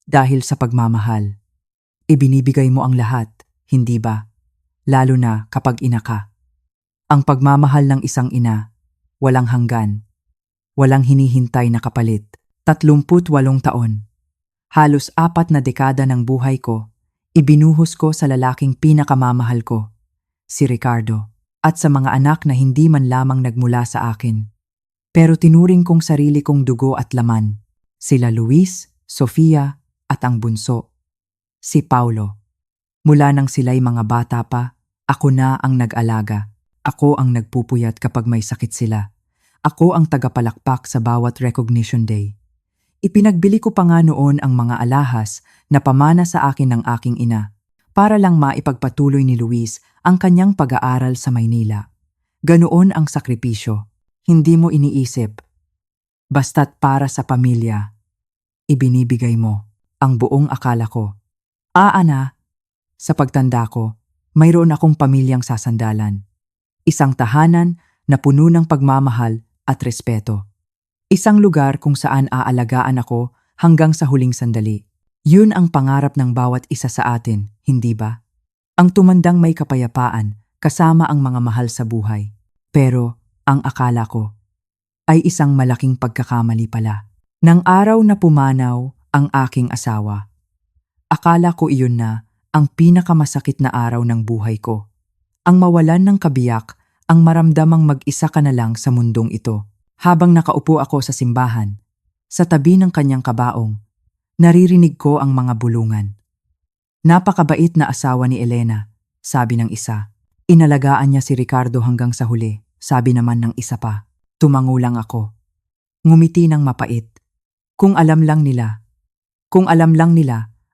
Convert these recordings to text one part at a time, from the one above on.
Dahil sa pagmamahal, ibinibigay mo ang lahat, hindi ba? Lalo na kapag ina ka. Ang pagmamahal ng isang ina, walang hanggan, walang hinihintay na kapalit. 38 taon. Halos 4 na dekada ng buhay ko, ibinuhos ko sa lalaking pinakamamahal ko, si Ricardo, at sa mga anak na hindi man lamang nagmula sa akin. Pero tinuring kong sarili kong dugo at laman, sila Luis, Sofia, at ang bunso, si Paulo. Mula nang sila'y mga bata pa, ako na ang nag-alaga. Ako ang nagpupuyat kapag may sakit sila. Ako ang tagapalakpak sa bawat recognition day. Ipinagbili ko pa nga noon ang mga alahas na pamana sa akin ng aking ina para lang maipagpatuloy ni Luis ang kanyang pag-aaral sa Maynila. Ganoon ang sakripisyo. Hindi mo iniisip. Basta't para sa pamilya, ibinibigay mo ang buong akala ko. Ana, sa pagtanda ko, mayroon akong pamilyang sasandalan. Isang tahanan na puno ng pagmamahal at respeto. Isang lugar kung saan aalagaan ako hanggang sa huling sandali. Yun ang pangarap ng bawat isa sa atin, hindi ba? Ang tumandang may kapayapaan kasama ang mga mahal sa buhay. Pero ang akala ko ay isang malaking pagkakamali pala. Nang araw na pumanaw ang aking asawa, akala ko iyon na ang pinakamasakit na araw ng buhay ko. Ang mawalan ng kabiyak, ang maramdamang mag-isa ka na lang sa mundong ito. Habang nakaupo ako sa simbahan, sa tabi ng kanyang kabaong, naririnig ko ang mga bulungan. Napakabait na asawa ni Elena, sabi ng isa. Inalagaan niya si Ricardo hanggang sa huli, sabi naman ng isa pa. Tumangulang ako. Ngumiti ng mapait. Kung alam lang nila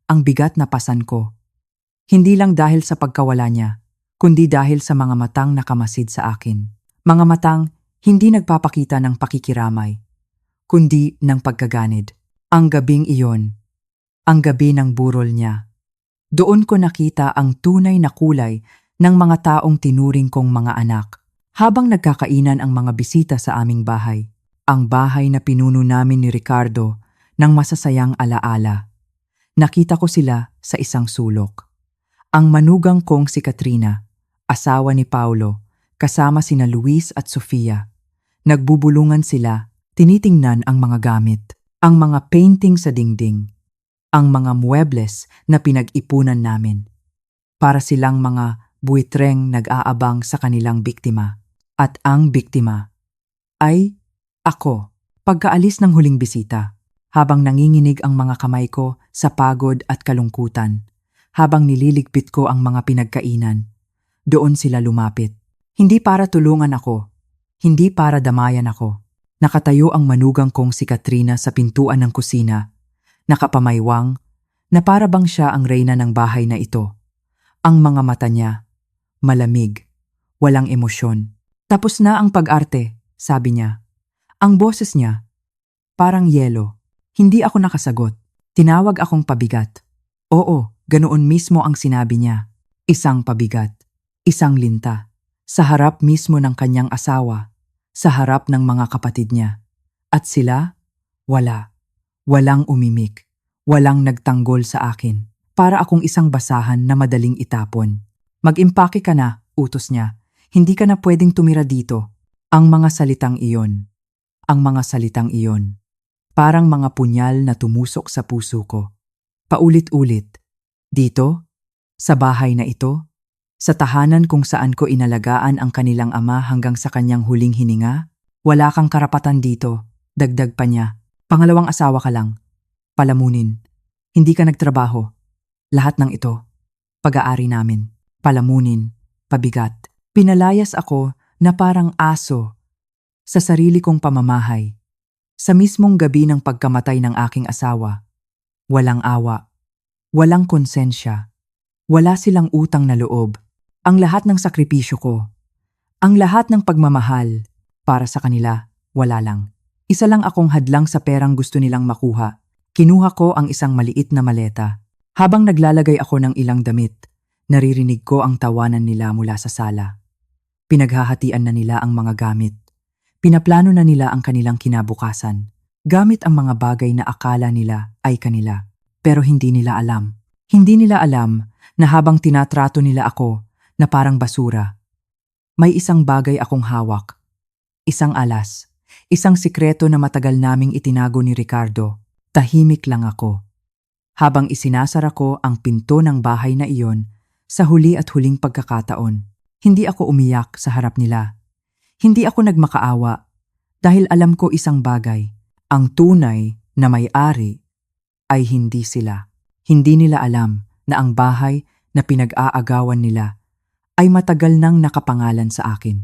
ang bigat na pasan ko. Hindi lang dahil sa pagkawala niya, kundi dahil sa mga matang nakamasid sa akin. Mga matang hindi nagpapakita ng pakikiramay, kundi ng pagkaganid. Ang gabing iyon, ang gabi ng burol niya. Doon ko nakita ang tunay na kulay ng mga taong tinuring kong mga anak. Habang nagkakainan ang mga bisita sa aming bahay, ang bahay na pinuno namin ni Ricardo ng masasayang alaala. Nakita ko sila sa isang sulok. Ang manugang kong si Katrina, asawa ni Paulo, kasama sina Luis at Sofia. Nagbubulungan sila, tinitingnan ang mga gamit, ang mga painting sa dingding, ang mga muebles na pinag-ipunan namin. Para silang mga buitreng nag-aabang sa kanilang biktima. At ang biktima ay ako. Pagkaalis ng huling bisita, habang nanginginig ang mga kamay ko sa pagod at kalungkutan, habang nililigpit ko ang mga pinagkainan, doon sila lumapit. Hindi para tulungan ako, hindi para damayan ako. Nakatayo ang manugang kong si Katrina sa pintuan ng kusina, nakapamaywang, na para bang siya ang reyna ng bahay na ito. Ang mga mata niya, malamig, walang emosyon. Tapos na ang pag-arte, sabi niya. Ang boses niya, parang yelo. Hindi ako nakasagot. Tinawag akong pabigat. Oo, ganoon mismo ang sinabi niya. Isang pabigat, isang linta. Sa harap mismo ng kanyang asawa, sa harap ng mga kapatid niya. At sila, wala. Walang umimik. Walang nagtanggol sa akin. Para akong isang basahan na madaling itapon. Mag-impake ka na, utos niya. Hindi ka na pwedeng tumira dito. Ang mga salitang iyon. Ang mga salitang iyon. Parang mga punyal na tumusok sa puso ko. Paulit-ulit. Dito, sa bahay na ito, sa tahanan kung saan ko inalagaan ang kanilang ama hanggang sa kanyang huling hininga, wala kang karapatan dito, dagdag pa niya. Pangalawang asawa ka lang. Palamunin. Hindi ka nagtrabaho. Lahat ng ito, pag-aari namin. Palamunin, pabigat. Pinalayas ako na parang aso sa sarili kong pamamahay. Sa mismong gabi ng pagkamatay ng aking asawa, walang awa, walang konsensya, wala silang utang na loob. Ang lahat ng sakripisyo ko, ang lahat ng pagmamahal, para sa kanila, wala lang. Isa lang akong hadlang sa perang gusto nilang makuha. Kinuha ko ang isang maliit na maleta. Habang naglalagay ako ng ilang damit, naririnig ko ang tawanan nila mula sa sala. Pinaghahatian na nila ang mga gamit. Pinaplano na nila ang kanilang kinabukasan. Gamit ang mga bagay na akala nila ay kanila. pero hindi nila alam. Hindi nila alam na habang tinatrato nila ako na parang basura, may isang bagay akong hawak. Isang alas. Isang sikreto na matagal naming itinago ni Ricardo. Tahimik lang ako. Habang isinasara ko ang pinto ng bahay na iyon sa huli at huling pagkakataon, hindi ako umiyak sa harap nila. Hindi ako nagmakaawa dahil alam ko isang bagay. Ang tunay na may-ari ay hindi sila. Hindi nila alam na ang bahay na pinag-aagawan nila ay matagal nang nakapangalan sa akin.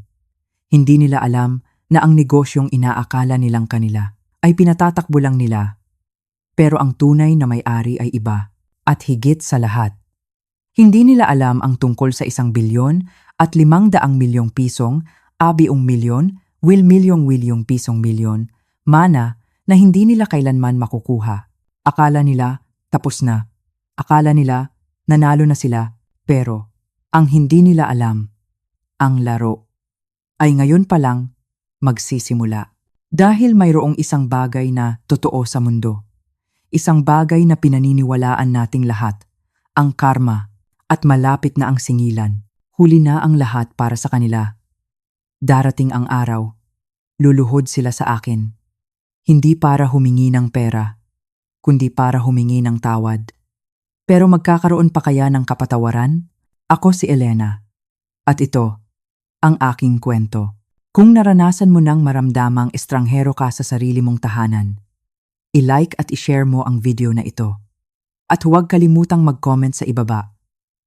Hindi nila alam na ang negosyong inaakala nilang kanila ay pinatatakbo lang nila. Pero ang tunay na may-ari ay iba at higit sa lahat. Hindi nila alam ang tungkol sa 1 bilyon at 500 milyong pisong, 1 milyon, milyong pisong milyon, mana na hindi nila kailanman makukuha. Akala nila tapos na. Akala nila nanalo na sila, pero ang hindi nila alam, ang laro, ay ngayon pa lang magsisimula. Dahil mayroong isang bagay na totoo sa mundo. Isang bagay na pinaniniwalaan nating lahat, ang karma, at malapit na ang singilan. Huli na ang lahat para sa kanila. Darating ang araw, luluhod sila sa akin. Hindi para humingi ng pera, kundi para humingi ng tawad. Pero magkakaroon pa kaya ng kapatawaran? Ako si Elena. At ito, ang aking kwento. Kung naranasan mo nang maramdamang estranghero ka sa sarili mong tahanan, i-like at i-share mo ang video na ito. At huwag kalimutang mag-comment sa ibaba.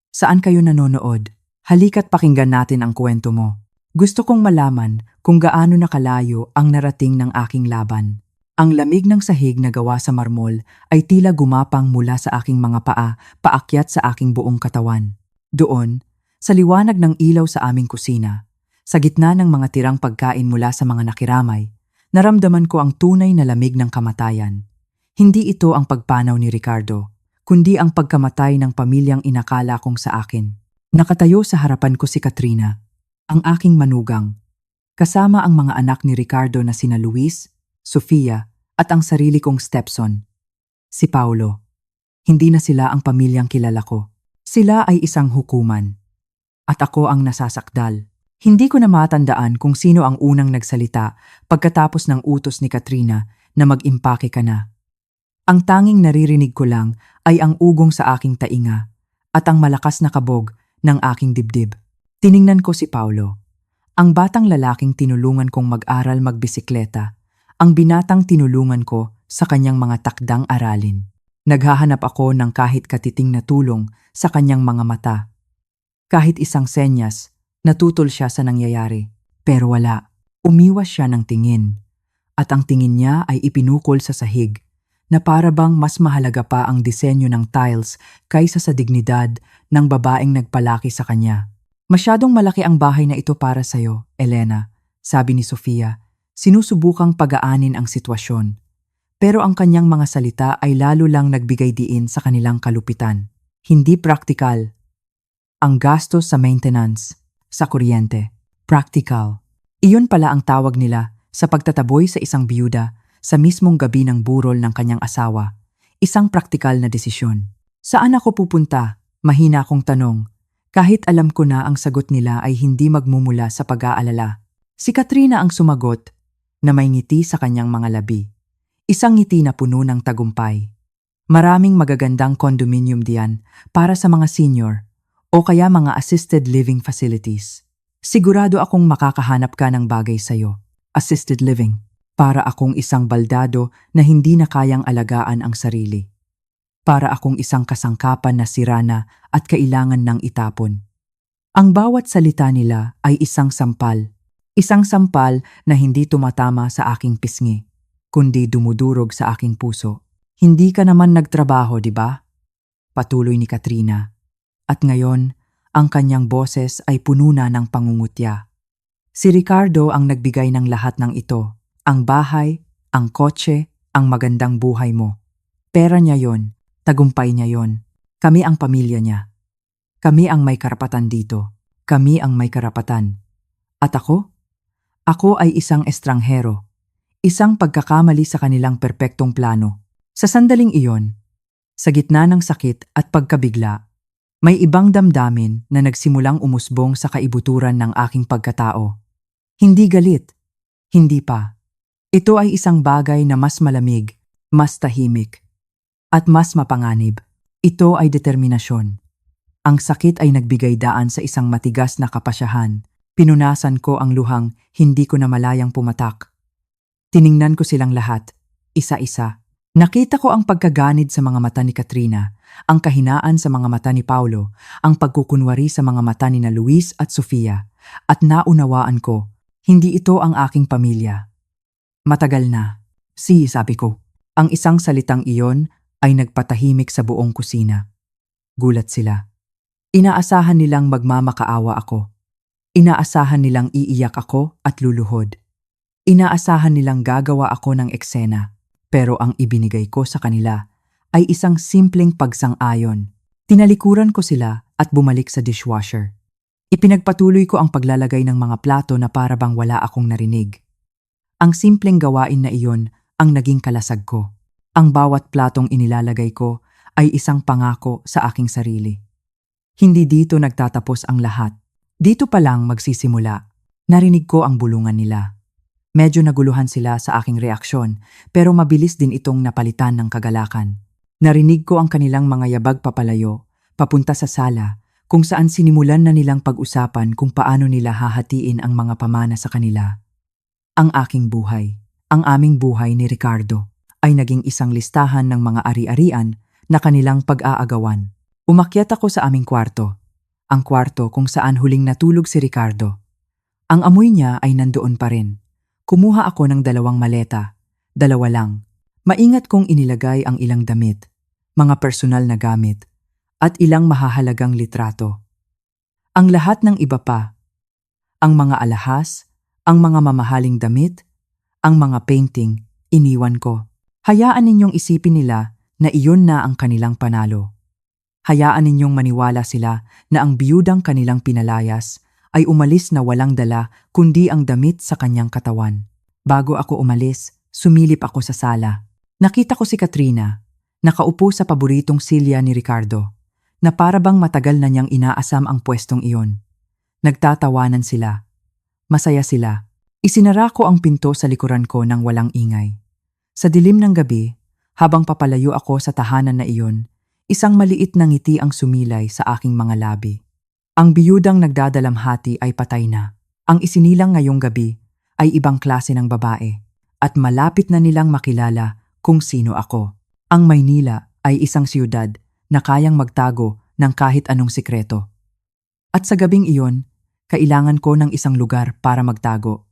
Saan kayo nanonood? Halika't pakinggan natin ang kwento mo. Gusto kong malaman kung gaano nakalayo ang narating ng aking laban. Ang lamig ng sahig na gawa sa marmol ay tila gumapang mula sa aking mga paa, paakyat sa aking buong katawan. Doon, sa liwanag ng ilaw sa aming kusina, sa gitna ng mga tirang pagkain mula sa mga nakiramay, naramdaman ko ang tunay na lamig ng kamatayan. Hindi ito ang pagpanaw ni Ricardo, kundi ang pagkamatay ng pamilyang inakala kong sa akin. Nakatayo sa harapan ko si Katrina, ang aking manugang, kasama ang mga anak ni Ricardo na sina Luis, Sofia, at ang sarili kong stepson, si Paulo. Hindi na sila ang pamilyang kilala ko. Sila ay isang hukuman. At ako ang nasasakdal. Hindi ko na matandaan kung sino ang unang nagsalita pagkatapos ng utos ni Katrina na mag-impake ka na. Ang tanging naririnig ko lang ay ang ugong sa aking tainga at ang malakas na kabog ng aking dibdib. Tiningnan ko si Paulo, ang batang lalaking tinulungan kong mag-aral magbisikleta, ang binatang tinulungan ko sa kanyang mga takdang aralin. Naghahanap ako ng kahit katiting na tulong sa kanyang mga mata. Kahit isang senyas, natutol siya sa nangyayari. Pero wala. Umiwas siya ng tingin. At ang tingin niya ay ipinukol sa sahig, na para bang mas mahalaga pa ang disenyo ng tiles kaysa sa dignidad ng babaeng nagpalaki sa kanya. Masyadong malaki ang bahay na ito para sa'yo, Elena, sabi ni Sofia, sinusubukang pagaanin ang sitwasyon. Pero ang kanyang mga salita ay lalo lang nagbigay diin sa kanilang kalupitan. Hindi praktikal. Ang gastos sa maintenance, sa kuryente, practical. Iyon pala ang tawag nila sa pagtataboy sa isang biyuda sa mismong gabi ng burol ng kanyang asawa. Isang praktikal na desisyon. Saan ako pupunta? Mahina akong tanong. Kahit alam ko na ang sagot nila ay hindi magmumula sa pag-aalala. Si Katrina ang sumagot na may ngiti sa kanyang mga labi. Isang ngiti na puno ng tagumpay. Maraming magagandang condominium diyan para sa mga senior o kaya mga assisted living facilities. Sigurado akong makakahanap ka ng bagay sa'yo. Assisted living. Para akong isang baldado na hindi na kayang alagaan ang sarili. Para akong isang kasangkapan na sira na at kailangan ng itapon. Ang bawat salita nila ay isang sampal. Isang sampal na hindi tumatama sa aking pisngi, kundi dumudurog sa aking puso. Hindi ka naman nagtrabaho, di ba? Patuloy ni Katrina. At ngayon, ang kanyang boses ay puno na ng pangungutya. Si Ricardo ang nagbigay ng lahat ng ito. Ang bahay, ang kotse, ang magandang buhay mo. Pera niya yon, tagumpay niya yon. Kami ang pamilya niya. Kami ang may karapatan dito. Kami ang may karapatan. At ako? Ako ay isang estranghero. Isang pagkakamali sa kanilang perpektong plano. Sa sandaling iyon, Sa gitna ng sakit at pagkabigla, may ibang damdamin na nagsimulang umusbong sa kaibuturan ng aking pagkatao. Hindi galit, hindi pa. Ito ay isang bagay na mas malamig, mas tahimik, at mas mapanganib. Ito ay determinasyon. Ang sakit ay nagbigay daan sa isang matigas na kapasyahan. Pinunasan ko ang luhang hindi ko na malayang pumatak. Tiningnan ko silang lahat, isa-isa. Nakita ko ang pagkaganid sa mga mata ni Katrina, ang kahinaan sa mga mata ni Paulo, ang pagkukunwari sa mga mata ni na Luis at Sofia, at naunawaan ko, hindi ito ang aking pamilya. Matagal na. Sabi ko. Ang isang salitang iyon ay nagpatahimik sa buong kusina. Gulat sila. Inaasahan nilang magmamakaawa ako. Inaasahan nilang iiyak ako at luluhod. Inaasahan nilang gagawa ako ng eksena. Pero ang ibinigay ko sa kanila ay isang simpleng pagsang-ayon. Tinalikuran ko sila at bumalik sa dishwasher. Ipinagpatuloy ko ang paglalagay ng mga plato na para bang wala akong narinig. Ang simpleng gawain na iyon ang naging kalasag ko. Ang bawat platong inilalagay ko ay isang pangako sa aking sarili. Hindi dito nagtatapos ang lahat. Dito pa lang magsisimula. Narinig ko ang bulungan nila. Medyo naguluhan sila sa aking reaksyon, pero mabilis din itong napalitan ng kagalakan. Narinig ko ang kanilang mga yabag papalayo, papunta sa sala, kung saan sinimulan na nilang pag-usapan kung paano nila hahatiin ang mga pamana sa kanila. Ang aking buhay, ang aming buhay ni Ricardo, ay naging isang listahan ng mga ari-arian na kanilang pag-aagawan. Umakyat ako sa aming kwarto, ang kwarto kung saan huling natulog si Ricardo. Ang amoy niya ay nandoon pa rin. Kumuha ako ng 2 maleta, 2 lang. Maingat kong inilagay ang ilang damit, mga personal na gamit, at ilang mahahalagang litrato. Ang lahat ng iba pa, ang mga alahas, ang mga mamahaling damit, ang mga painting, iniwan ko. Hayaan ninyong isipin nila na iyon na ang kanilang panalo. Hayaan ninyong maniwala sila na ang biyudang kanilang pinalayas ay umalis na walang dala kundi ang damit sa kanyang katawan. Bago ako umalis, sumilip ako sa sala. Nakita ko si Katrina, nakaupo sa paboritong silya ni Ricardo, na para bang matagal na niyang inaasam ang pwestong iyon. Nagtatawanan sila. Masaya sila. Isinara ko ang pinto sa likuran ko nang walang ingay. Sa dilim ng gabi, habang papalayo ako sa tahanan na iyon, isang maliit na ngiti ang sumilay sa aking mga labi. Ang biyudang nagdadalamhati ay patay na. Ang isinilang ngayong gabi ay ibang klase ng babae at malapit na nilang makilala kung sino ako. Ang Maynila ay isang siyudad na kayang magtago ng kahit anong sikreto. At sa gabing iyon, kailangan ko ng isang lugar para magtago.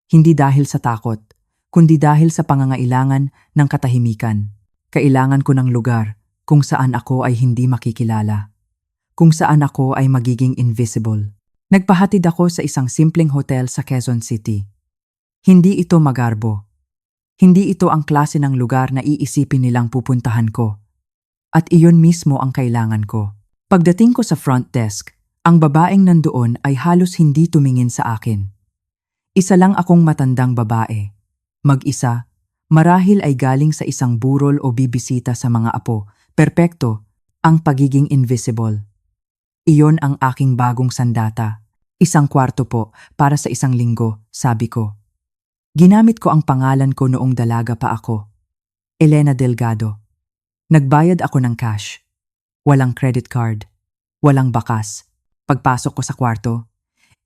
Hindi dahil sa takot, kundi dahil sa pangangailangan ng katahimikan. Kailangan ko ng lugar kung saan ako ay hindi makikilala. Kung saan ako ay magiging invisible. Nagpahatid ako sa isang simpleng hotel sa Quezon City. Hindi ito magarbo. Hindi ito ang klase ng lugar na iisipin nilang pupuntahan ko. At iyon mismo ang kailangan ko. Pagdating ko sa front desk, ang babaeng nandoon ay halos hindi tumingin sa akin. Isa lang akong matandang babae. Mag-isa, marahil ay galing sa isang burol o bibisita sa mga apo. Perpekto, ang pagiging invisible. Iyon ang aking bagong sandata. Isang kwarto po para sa isang linggo, sabi ko. Ginamit ko ang pangalan ko noong dalaga pa ako. Elena Delgado. Nagbayad ako ng cash. Walang credit card. Walang bakas. Pagpasok ko sa kwarto,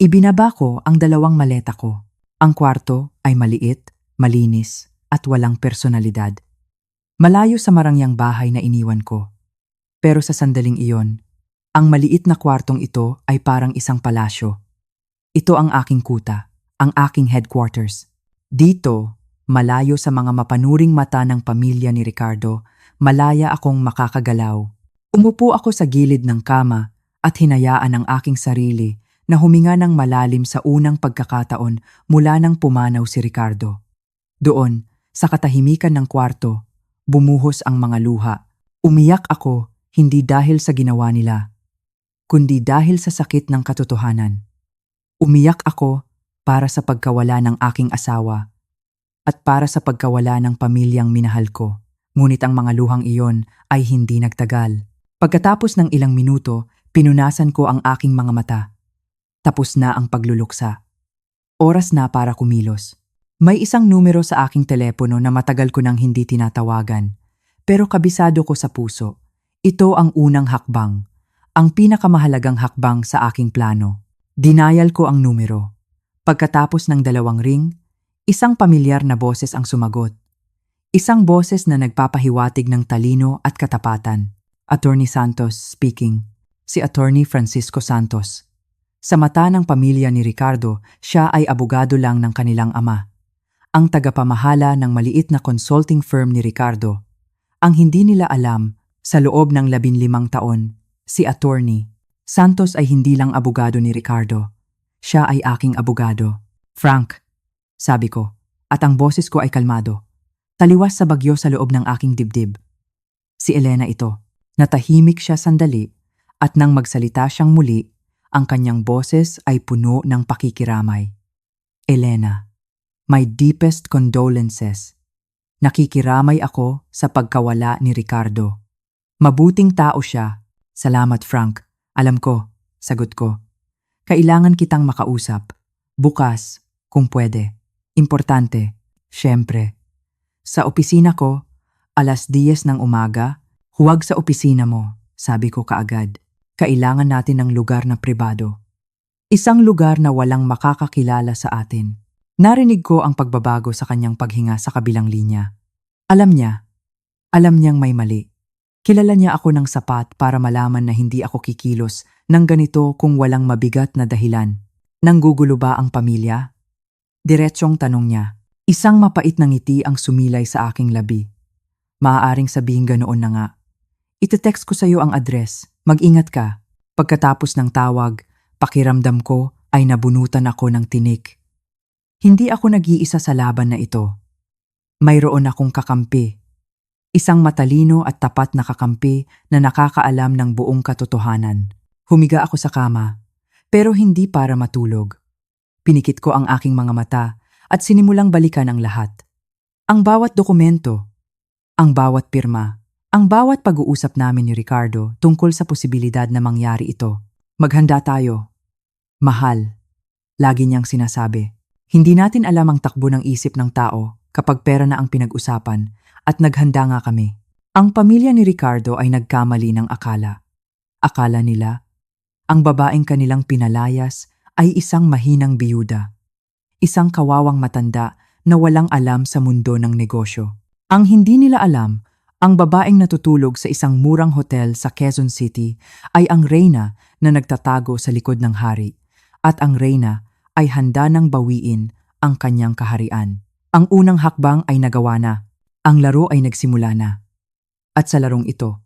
ibinaba ko ang 2 maleta ko. Ang kwarto ay maliit, malinis, at walang personalidad. Malayo sa marangyang bahay na iniwan ko. Pero sa sandaling iyon, ang maliit na kwartong ito ay parang isang palasyo. Ito ang aking kuta, ang aking headquarters. Dito, malayo sa mga mapanuring mata ng pamilya ni Ricardo, malaya akong makakagalaw. Umupo ako sa gilid ng kama at hinayaan ang aking sarili na huminga ng malalim sa unang pagkakataon mula nang pumanaw si Ricardo. Doon, sa katahimikan ng kwarto, bumuhos ang mga luha. Umiyak ako hindi dahil sa ginawa nila, kundi dahil sa sakit ng katotohanan. Umiyak ako para sa pagkawala ng aking asawa at para sa pagkawala ng pamilyang minahal ko. Ngunit ang mga luhang iyon ay hindi nagtagal. Pagkatapos ng ilang minuto, pinunasan ko ang aking mga mata. Tapos na ang pagluluksa. Oras na para kumilos. May isang numero sa aking telepono na matagal ko nang hindi tinatawagan. Pero kabisado ko sa puso. Ito ang unang hakbang. Ang pinakamahalagang hakbang sa aking plano. Dinayal ko ang numero. Pagkatapos ng 2 ring, isang pamilyar na boses ang sumagot. Isang boses na nagpapahiwatig ng talino at katapatan. Attorney Santos speaking. Si Attorney Francisco Santos. Sa mata ng pamilya ni Ricardo, siya ay abogado lang ng kanilang ama. Ang tagapamahala ng maliit na consulting firm ni Ricardo. Ang hindi nila alam, sa loob ng 15 taon, si Attorney Santos ay hindi lang abogado ni Ricardo. Siya ay aking abogado. Frank, sabi ko, at ang boses ko ay kalmado. Taliwas sa bagyo sa loob ng aking dibdib. Si Elena ito. Natahimik siya sandali at nang magsalita siyang muli, ang kanyang boses ay puno ng pakikiramay. Elena, my deepest condolences. Nakikiramay ako sa pagkawala ni Ricardo. Mabuting tao siya. Salamat, Frank. Alam ko, sagot ko. Kailangan kitang makausap. Bukas, kung pwede. Importante, syempre. Sa opisina ko, 10:00 ng umaga, huwag sa opisina mo, sabi ko kaagad. Kailangan natin ng lugar na pribado. Isang lugar na walang makakakilala sa atin. Narinig ko ang pagbabago sa kanyang paghinga sa kabilang linya. Alam niyang may mali. Kilala niya ako ng sapat para malaman na hindi ako kikilos ng ganito kung walang mabigat na dahilan. Nanggugulo ba ang pamilya? Diretsong tanong niya. Isang mapait na ngiti ang sumilay sa aking labi. Maaaring sabihin ganoon na nga. Ite-text ko sa iyo ang address. Mag-ingat ka. Pagkatapos ng tawag, pakiramdam ko ay nabunutan ako ng tinik. Hindi ako nag-iisa sa laban na ito. Mayroon akong kakampi. Isang matalino at tapat na kakampi na nakakaalam ng buong katotohanan. Humiga ako sa kama, pero hindi para matulog. Pinikit ko ang aking mga mata at sinimulang balikan ang lahat. Ang bawat dokumento, ang bawat pirma, ang bawat pag-uusap namin ni Ricardo tungkol sa posibilidad na mangyari ito. Maghanda tayo. Mahal, lagi niyang sinasabi. Hindi natin alam ang takbo ng isip ng tao kapag pera na ang pinag-usapan. At naghanda nga kami. Ang pamilya ni Ricardo ay nagkamali ng akala. Akala nila, ang babaeng kanilang pinalayas ay isang mahinang biyuda. Isang kawawang matanda na walang alam sa mundo ng negosyo. Ang hindi nila alam, ang babaeng natutulog sa isang murang hotel sa Quezon City ay ang reyna na nagtatago sa likod ng hari. At ang reyna ay handa nang bawiin ang kanyang kaharian. Ang unang hakbang ay nagawa na. Ang laro ay nagsimula na. At sa larong ito,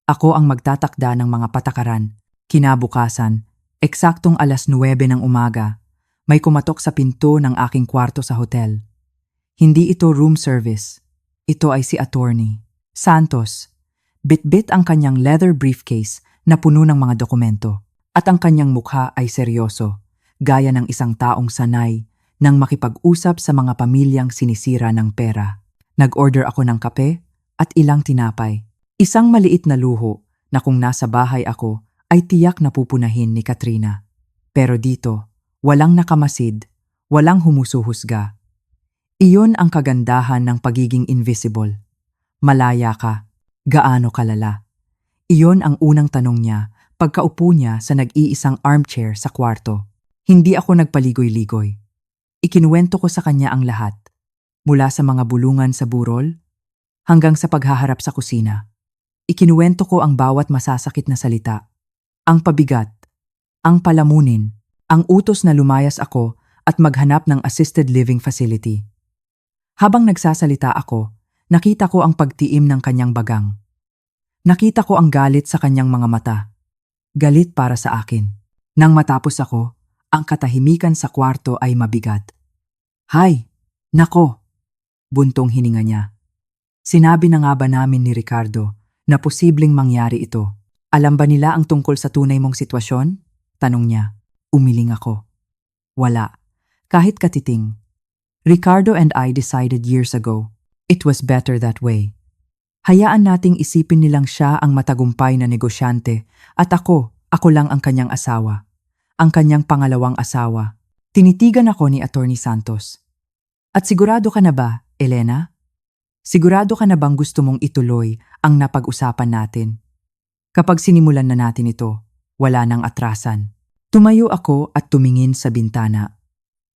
ako ang magtatakda ng mga patakaran. Kinabukasan, eksaktong 9:00 ng umaga, may kumatok sa pinto ng aking kwarto sa hotel. Hindi ito room service. Ito ay si Attorney Santos. Bit-bit ang kanyang leather briefcase na puno ng mga dokumento. At ang kanyang mukha ay seryoso, gaya ng isang taong sanay nang makipag-usap sa mga pamilyang sinisira ng pera. Nag-order ako ng kape at ilang tinapay. Isang maliit na luho na kung nasa bahay ako ay tiyak na pupunahin ni Katrina. Pero dito, walang nakamasid, walang humusuhusga. Iyon ang kagandahan ng pagiging invisible. Malaya ka, gaano kalala. Iyon ang unang tanong niya pagkaupo niya sa nag-iisang armchair sa kwarto. Hindi ako nagpaligoy-ligoy. Ikinuwento ko sa kanya ang lahat. Mula sa mga bulungan sa burol, hanggang sa paghaharap sa kusina. Ikinuwento ko ang bawat masasakit na salita. Ang pabigat, ang palamunin, ang utos na lumayas ako at maghanap ng assisted living facility. Habang nagsasalita ako, nakita ko ang pagtiim ng kanyang bagang. Nakita ko ang galit sa kanyang mga mata. Galit para sa akin. Nang matapos ako, ang katahimikan sa kwarto ay mabigat. Hay, nako! Buntong hininga niya. Sinabi na nga ba namin ni Ricardo na posibleng mangyari ito? Alam ba nila ang tungkol sa tunay mong sitwasyon? Tanong niya. Umiling ako. Wala. Kahit katiting. Ricardo and I decided years ago, it was better that way. Hayaan nating isipin nilang siya ang matagumpay na negosyante at ako lang ang kanyang asawa. Ang kanyang pangalawang asawa. Tinitigan ako ni Attorney Santos. At sigurado ka na ba, Elena? Sigurado ka na bang gusto mong ituloy ang napag-usapan natin? Kapag sinimulan na natin ito, wala nang atrasan. Tumayo ako at tumingin sa bintana.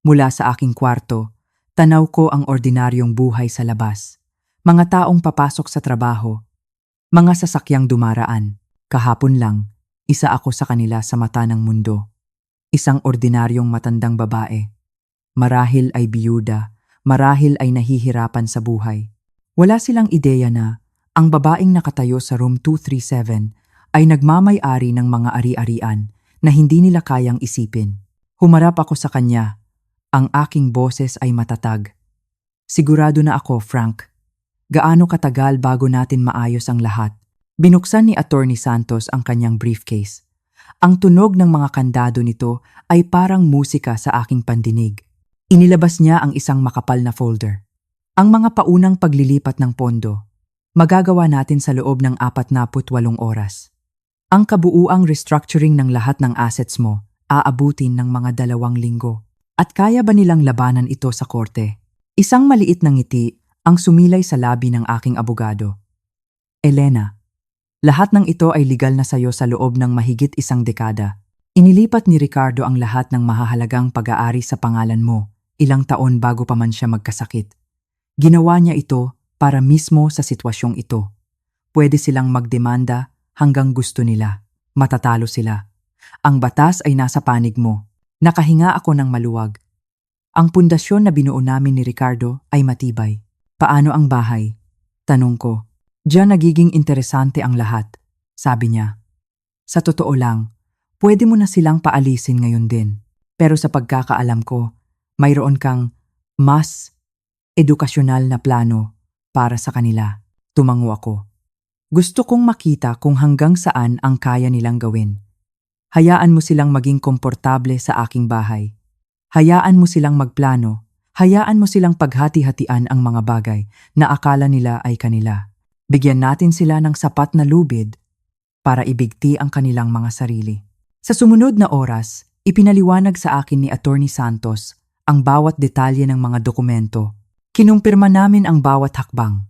Mula sa aking kwarto, tanaw ko ang ordinaryong buhay sa labas. Mga taong papasok sa trabaho, mga sasakyang dumaraan. Kahapon lang, isa ako sa kanila sa mata ng mundo. Isang ordinaryong matandang babae. Marahil ay biyuda, marahil ay nahihirapan sa buhay. Wala silang ideya na ang babaeng nakatayo sa room 237 ay nagmamay-ari ng mga ari-arian na hindi nila kayang isipin. Humarap ako sa kanya. Ang aking boses ay matatag. Sigurado na ako, Frank. Gaano katagal bago natin maayos ang lahat? Binuksan ni Attorney Santos ang kanyang briefcase. Ang tunog ng mga kandado nito ay parang musika sa aking pandinig. Inilabas niya ang isang makapal na folder. Ang mga paunang paglilipat ng pondo. Magagawa natin sa loob ng 48 oras. Ang kabuuang restructuring ng lahat ng assets mo aabutin ng mga 2 linggo. At kaya ba nilang labanan ito sa korte? Isang maliit na ngiti ang sumilay sa labi ng aking abogado. Elena, lahat ng ito ay legal na sayo sa loob ng mahigit 1 dekada. Inilipat ni Ricardo ang lahat ng mahahalagang pag-aari sa pangalan mo, ilang taon bago pa man siya magkasakit. Ginawa niya ito para mismo sa sitwasyong ito. Pwede silang magdemanda hanggang gusto nila. Matatalo sila. Ang batas ay nasa panig mo. Nakahinga ako ng maluwag. Ang pundasyon na binuo namin ni Ricardo ay matibay. Paano ang bahay? Tanong ko. Diyan nagiging interesante ang lahat, sabi niya. Sa totoo lang, pwede mo na silang paalisin ngayon din. Pero sa pagkakaalam ko, mayroon kang mas edukasyonal na plano para sa kanila. Tumango ako. Gusto kong makita kung hanggang saan ang kaya nilang gawin. Hayaan mo silang maging komportable sa aking bahay. Hayaan mo silang magplano. Hayaan mo silang paghati-hatian ang mga bagay na akala nila ay kanila. Bigyan natin sila ng sapat na lubid para ibigti ang kanilang mga sarili. Sa sumunod na oras, ipinaliwanag sa akin ni Attorney Santos ang bawat detalye ng mga dokumento. Kinumpirma namin ang bawat hakbang.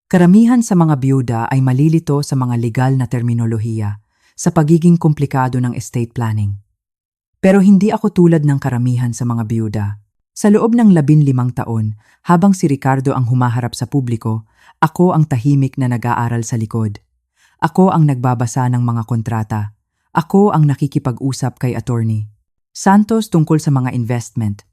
Karamihan sa mga biyuda ay malilito sa mga legal na terminolohiya sa pagiging komplikado ng estate planning. Pero hindi ako tulad ng karamihan sa mga biyuda. Sa loob ng 15 taon, habang si Ricardo ang humaharap sa publiko, ako ang tahimik na nag-aaral sa likod. Ako ang nagbabasa ng mga kontrata. Ako ang nakikipag-usap kay attorney Santos tungkol sa mga investment.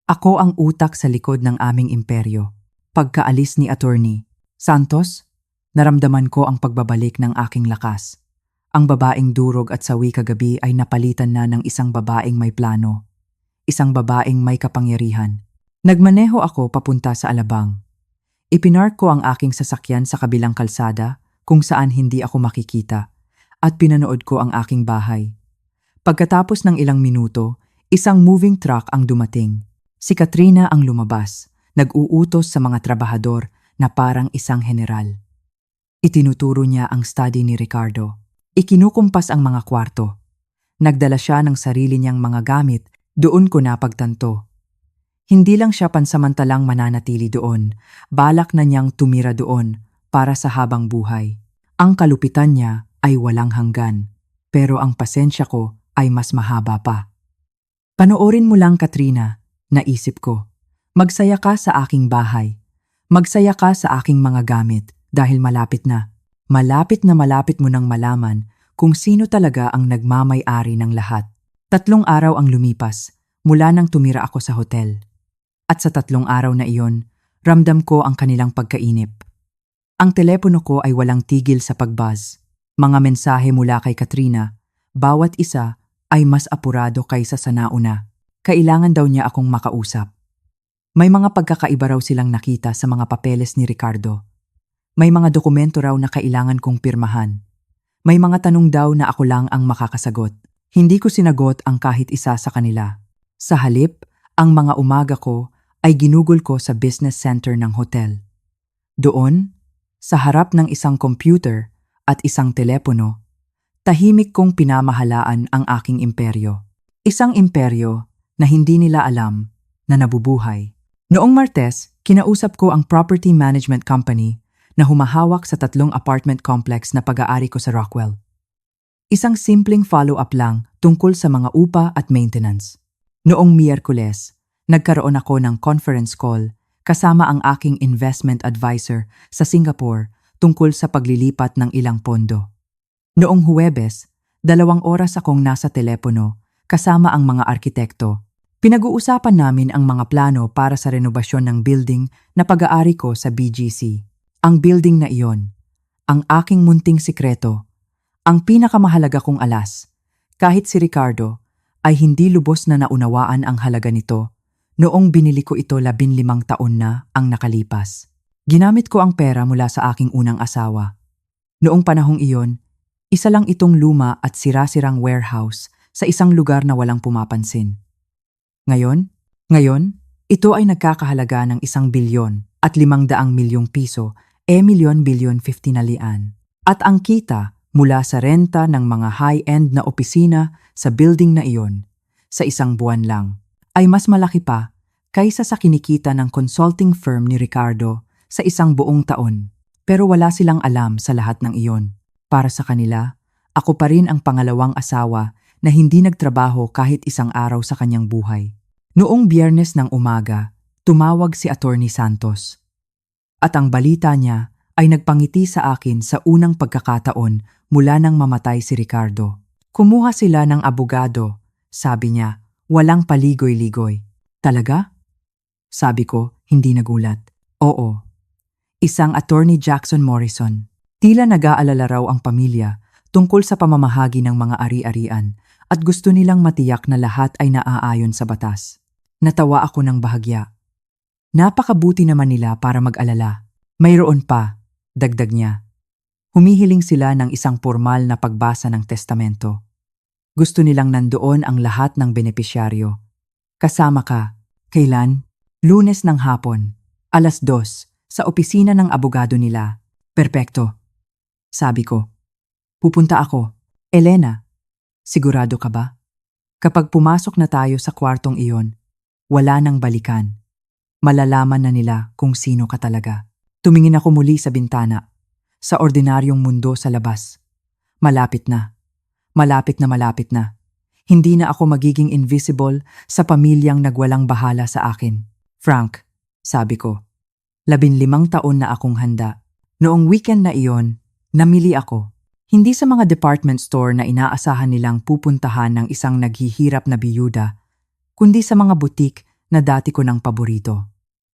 Ako ang utak sa likod ng aming imperyo. Pagkaalis ni Attorney Santos, naramdaman ko ang pagbabalik ng aking lakas. Ang babaeng durog at sawi kagabi ay napalitan na ng isang babaeng may plano. Isang babaeng may kapangyarihan. Nagmaneho ako papunta sa Alabang. Ipinark ko ang aking sasakyan sa kabilang kalsada kung saan hindi ako makikita at pinanood ko ang aking bahay. Pagkatapos ng ilang minuto, isang moving truck ang dumating. Si Katrina ang lumabas, nag-uutos sa mga trabahador na parang isang general. Itinuturo niya ang study ni Ricardo. Ikinukumpas ang mga kwarto. Nagdala siya ng sarili niyang mga gamit. Doon ko napagtanto. Hindi lang siya pansamantalang mananatili doon, balak na niyang tumira doon para sa habang buhay. Ang kalupitan niya ay walang hanggan, pero ang pasensya ko ay mas mahaba pa. Panoorin mo lang, Katrina, naisip ko. Magsaya ka sa aking bahay. Magsaya ka sa aking mga gamit dahil malapit na. Malapit na malapit mo nang malaman kung sino talaga ang nagmamay-ari ng lahat. 3 araw ang lumipas mula nang tumira ako sa hotel. At sa 3 araw na iyon, ramdam ko ang kanilang pagkainip. Ang telepono ko ay walang tigil sa pagbuzz. Mga mensahe mula kay Katrina, bawat isa ay mas apurado kaysa sa nauna. Kailangan daw niya akong makausap. May mga pagkakaiba raw silang nakita sa mga papeles ni Ricardo. May mga dokumento raw na kailangan kong pirmahan. May mga tanong daw na ako lang ang makakasagot. Hindi ko sinagot ang kahit isa sa kanila. Sa halip, ang mga umaga ko ay ginugol ko sa business center ng hotel. Doon, Sa harap ng isang computer at isang telepono, tahimik kong pinamahalaan ang aking imperyo. Isang imperyo na hindi nila alam na nabubuhay. Noong Martes, kinausap ko ang property management company na humahawak sa 3 apartment complex na pag-aari ko sa Rockwell. Isang simpleng follow-up lang tungkol sa mga upa at maintenance. Noong Miyerkules, nagkaroon ako ng conference call kasama ang aking investment advisor sa Singapore tungkol sa paglilipat ng ilang pondo. Noong Huwebes, 2 oras akong nasa telepono kasama ang mga arkitekto. Pinag-uusapan namin ang mga plano para sa renobasyon ng building na pag-aari ko sa BGC. Ang building na iyon, ang aking munting sikreto, ang pinakamahalaga kong alas, kahit si Ricardo ay hindi lubos na naunawaan ang halaga nito noong binili ko ito 15 taon na ang nakalipas. Ginamit ko ang pera mula sa aking unang asawa. Noong panahong iyon, isa lang itong luma at sira-sirang warehouse sa isang lugar na walang pumapansin. Ngayon, ito ay nagkakahalaga ng 1 bilyon at 500 milyong piso, milyon-bilyon 50 na lian. At ang kita mula sa renta ng mga high-end na opisina sa building na iyon sa 1 buwan lang ay mas malaki pa kaysa sa kinikita ng consulting firm ni Ricardo sa 1 buong taon. Pero wala silang alam sa lahat ng iyon. Para sa kanila, ako pa rin ang pangalawang asawa na hindi nagtrabaho kahit 1 araw sa kanyang buhay. Noong Biyernes ng umaga, tumawag si Attorney Santos. At ang balita niya ay nagpangiti sa akin sa unang pagkakataon mula nang mamatay si Ricardo. Kumuha sila ng abogado, sabi niya, walang paligoy-ligoy. Talaga? Sabi ko, hindi nagulat. Oo. Isang Attorney Jackson Morrison. Tila nag-aalala raw ang pamilya tungkol sa pamamahagi ng mga ari-arian at gusto nilang matiyak na lahat ay naaayon sa batas. Natawa ako ng bahagya. Napakabuti naman nila para mag-alala. Mayroon pa, dagdag niya. Humihiling sila ng isang formal na pagbasa ng testamento. Gusto nilang nandoon ang lahat ng benepisyaryo. Kasama ka. Kailan? Lunes ng hapon, 2:00, sa opisina ng abogado nila. Perpekto. Sabi ko. Pupunta ako. Elena, sigurado ka ba? Kapag pumasok na tayo sa kwartong iyon, wala nang balikan. Malalaman na nila kung sino ka talaga. Tumingin ako muli sa bintana, sa ordinaryong mundo sa labas. Malapit na. Malapit na malapit na. Hindi na ako magiging invisible sa pamilyang nagwalang bahala sa akin. Frank, sabi ko. 15 taon na akong handa. Noong weekend na iyon, namili ako. Hindi sa mga department store na inaasahan nilang pupuntahan ng isang naghihirap na biyuda, kundi sa mga butik na dati ko ng paborito.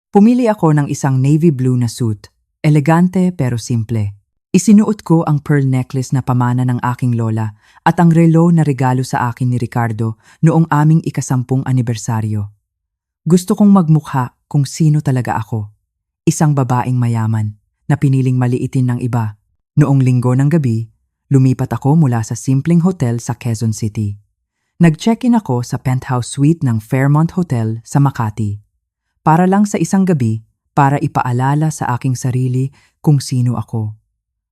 Pumili ako ng isang navy blue na suit, elegante pero simple. Isinuot ko ang pearl necklace na pamana ng aking lola at ang relo na regalo sa akin ni Ricardo noong aming 10 anibersaryo. Gusto kong magmukha kung sino talaga ako. Isang babaeng mayaman na piniling maliitin ng iba. Noong Linggo ng gabi, lumipat ako mula sa simpleng hotel sa Quezon City. Nag-check-in ako sa penthouse suite ng Fairmont Hotel sa Makati. Para lang sa isang gabi, para ipaalala sa aking sarili kung sino ako.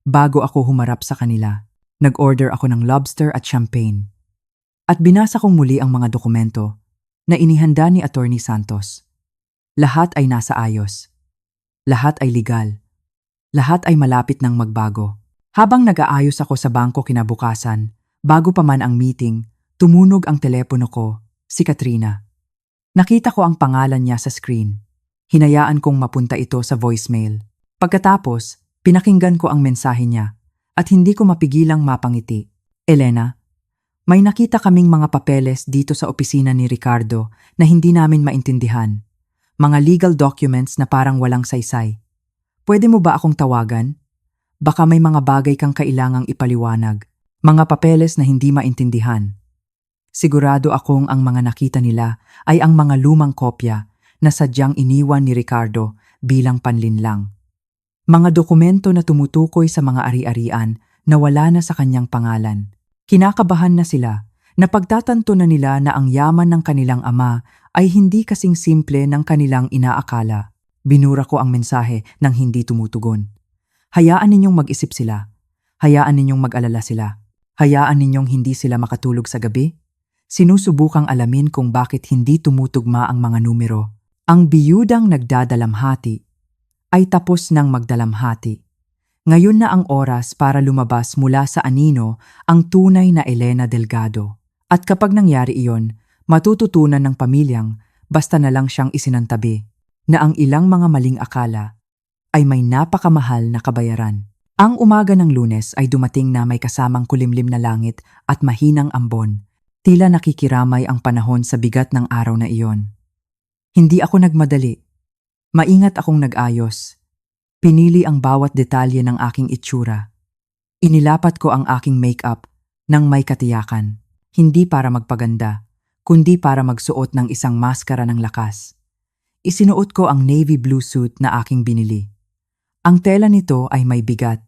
Bago ako humarap sa kanila, nag-order ako ng lobster at champagne. At binasa kong muli ang mga dokumento na inihanda ni Attorney Santos. Lahat ay nasa ayos. Lahat ay legal. Lahat ay malapit ng magbago. Habang nag-aayos ako sa bangko kinabukasan, bago pa man ang meeting, tumunog ang telepono ko, si Katrina. Nakita ko ang pangalan niya sa screen. Hinayaan kong mapunta ito sa voicemail. Pagkatapos, pinakinggan ko ang mensahe niya at hindi ko mapigilang mapangiti. Elena, may nakita kaming mga papeles dito sa opisina ni Ricardo na hindi namin maintindihan. Mga legal documents na parang walang saysay. Pwede mo ba akong tawagan? Baka may mga bagay kang kailangang ipaliwanag. Mga papeles na hindi maintindihan. Sigurado akong ang mga nakita nila ay ang mga lumang kopya na sadyang iniwan ni Ricardo bilang panlinlang. Mga dokumento na tumutukoy sa mga ari-arian na wala na sa kanyang pangalan. Kinakabahan na sila na pagtatanto na nila na ang yaman ng kanilang ama ay hindi kasing simple ng kanilang inaakala. Binura ko ang mensahe nang hindi tumutugon. Hayaan ninyong mag-isip sila. Hayaan ninyong mag-alala sila. Hayaan ninyong hindi sila makatulog sa gabi. Sinusubukang alamin kung bakit hindi tumutugma ang mga numero. Ang biyudang nagdadalamhati ay tapos ng magdalamhati. Ngayon na ang oras para lumabas mula sa anino ang tunay na Elena Delgado. At kapag nangyari iyon, matututunan ng pamilyang basta na lang siyang isinantabi na ang ilang mga maling akala ay may napakamahal na kabayaran. Ang umaga ng Lunes ay dumating na may kasamang kulimlim na langit at mahinang ambon. Tila nakikiramay ang panahon sa bigat ng araw na iyon. Hindi ako nagmadali. Maingat akong nag-ayos. Pinili ang bawat detalye ng aking itsura. Inilapat ko ang aking makeup nang may katiyakan. Hindi para magpaganda, kundi para magsuot ng isang maskara ng lakas. Isinuot ko ang navy blue suit na aking binili. Ang tela nito ay may bigat,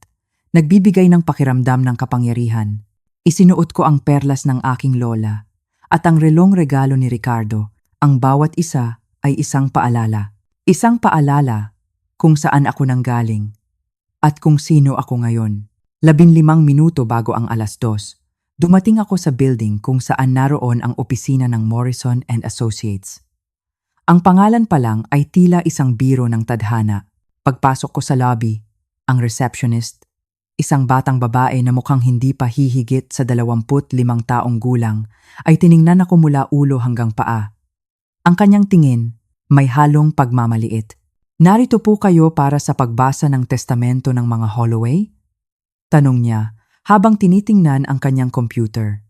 nagbibigay ng pakiramdam ng kapangyarihan. Isinuot ko ang perlas ng aking lola at ang relong regalo ni Ricardo. Ang bawat isa ay isang paalala. Isang paalala kung saan ako nanggaling at kung sino ako ngayon. 15 minuto bago ang 2:00, dumating ako sa building kung saan naroon ang opisina ng Morrison and Associates. Ang pangalan pa lang ay tila isang biro ng tadhana. Pagpasok ko sa lobby, ang receptionist, isang batang babae na mukhang hindi pa hihigit sa 25 taong gulang, ay tiningnan ako mula ulo hanggang paa. Ang kanyang tingin, may halong pagmamaliit. Narito po kayo para sa pagbasa ng testamento ng mga Holloway? Tanong niya habang tinitingnan ang kanyang computer.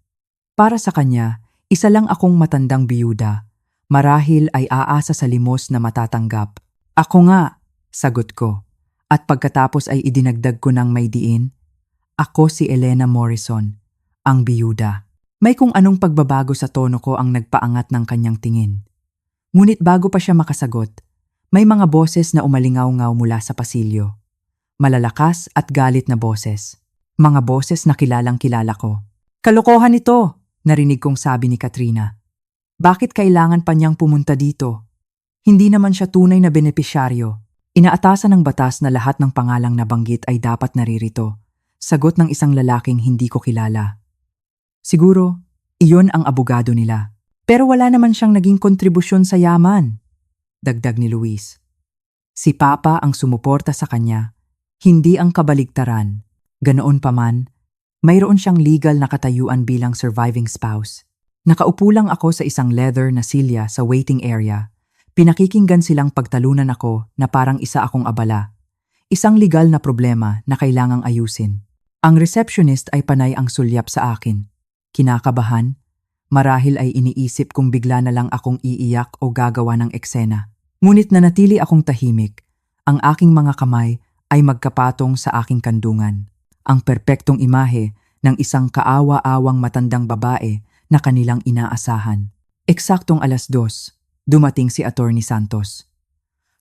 Para sa kanya, isa lang akong matandang biyuda. Marahil ay aasa sa limos na matatanggap. Ako nga, sagot ko. At pagkatapos ay idinagdag ko ng may diin. Ako si Elena Morrison, ang biyuda. May kung anong pagbabago sa tono ko ang nagpaangat ng kanyang tingin. Ngunit bago pa siya makasagot, may mga boses na umalingaw-ngaw mula sa pasilyo. Malalakas at galit na boses. Mga boses na kilalang-kilala ko. Kalokohan ito, narinig kong sabi ni Katrina. Bakit kailangan pa niyang pumunta dito? Hindi naman siya tunay na benepisyaryo. Inaatasan ng batas na lahat ng pangalang nabanggit ay dapat naririto. Sagot ng isang lalaking hindi ko kilala. Siguro, iyon ang abogado nila. Pero wala naman siyang naging kontribusyon sa yaman. Dagdag ni Luis. Si Papa ang sumuporta sa kanya, hindi ang kabaligtaran. Ganoon pa man, mayroon siyang legal na katayuan bilang surviving spouse. Nakaupo lang ako sa isang leather na silya sa waiting area. Pinakikinggan silang pagtalunan ako na parang isa akong abala. Isang legal na problema na kailangang ayusin. Ang receptionist ay panay ang sulyap sa akin. Kinakabahan, marahil ay iniisip kung bigla na lang akong iiyak o gagawa ng eksena. Ngunit nanatili akong tahimik. Ang aking mga kamay ay magkapatong sa aking kandungan. Ang perpektong imahe ng isang kaawa-awang matandang babae na kanilang inaasahan. Eksaktong 2:00, dumating si Attorney Santos.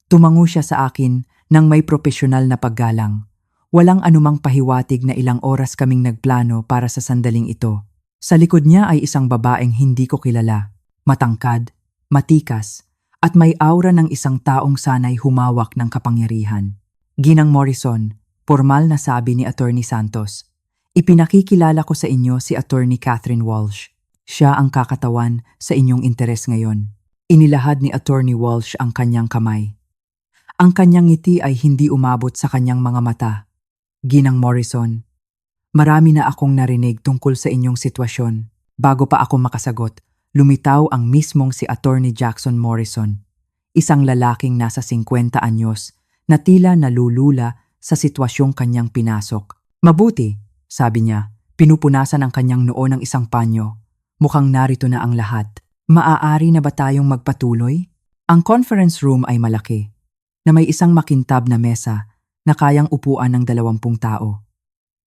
Tumango siya sa akin nang may propesyonal na paggalang. Walang anumang pahiwatig na ilang oras kaming nagplano para sa sandaling ito. Sa likod niya ay isang babaeng hindi ko kilala. Matangkad, matikas, at may aura ng isang taong sanay humawak ng kapangyarihan. Ginang Morrison, formal na sabi ni Attorney Santos. Ipinakikilala ko sa inyo si Attorney Catherine Walsh. Siya ang kakatawan sa inyong interes ngayon. Inilahad ni Attorney Walsh ang kanyang kamay. Ang kanyang ngiti ay hindi umabot sa kanyang mga mata. Ginang Morrison, marami na akong narinig tungkol sa inyong sitwasyon. Bago pa ako makasagot, lumitaw ang mismong si Attorney Jackson Morrison, isang lalaking nasa 50 anyos na tila nalulula sa sitwasyong kanyang pinasok. Mabuti, sabi niya, pinupunasan ang kanyang noo ng isang panyo. Mukhang narito na ang lahat. Maaari na ba tayong magpatuloy? Ang conference room ay malaki, na may isang makintab na mesa na kayang upuan ng 20 tao.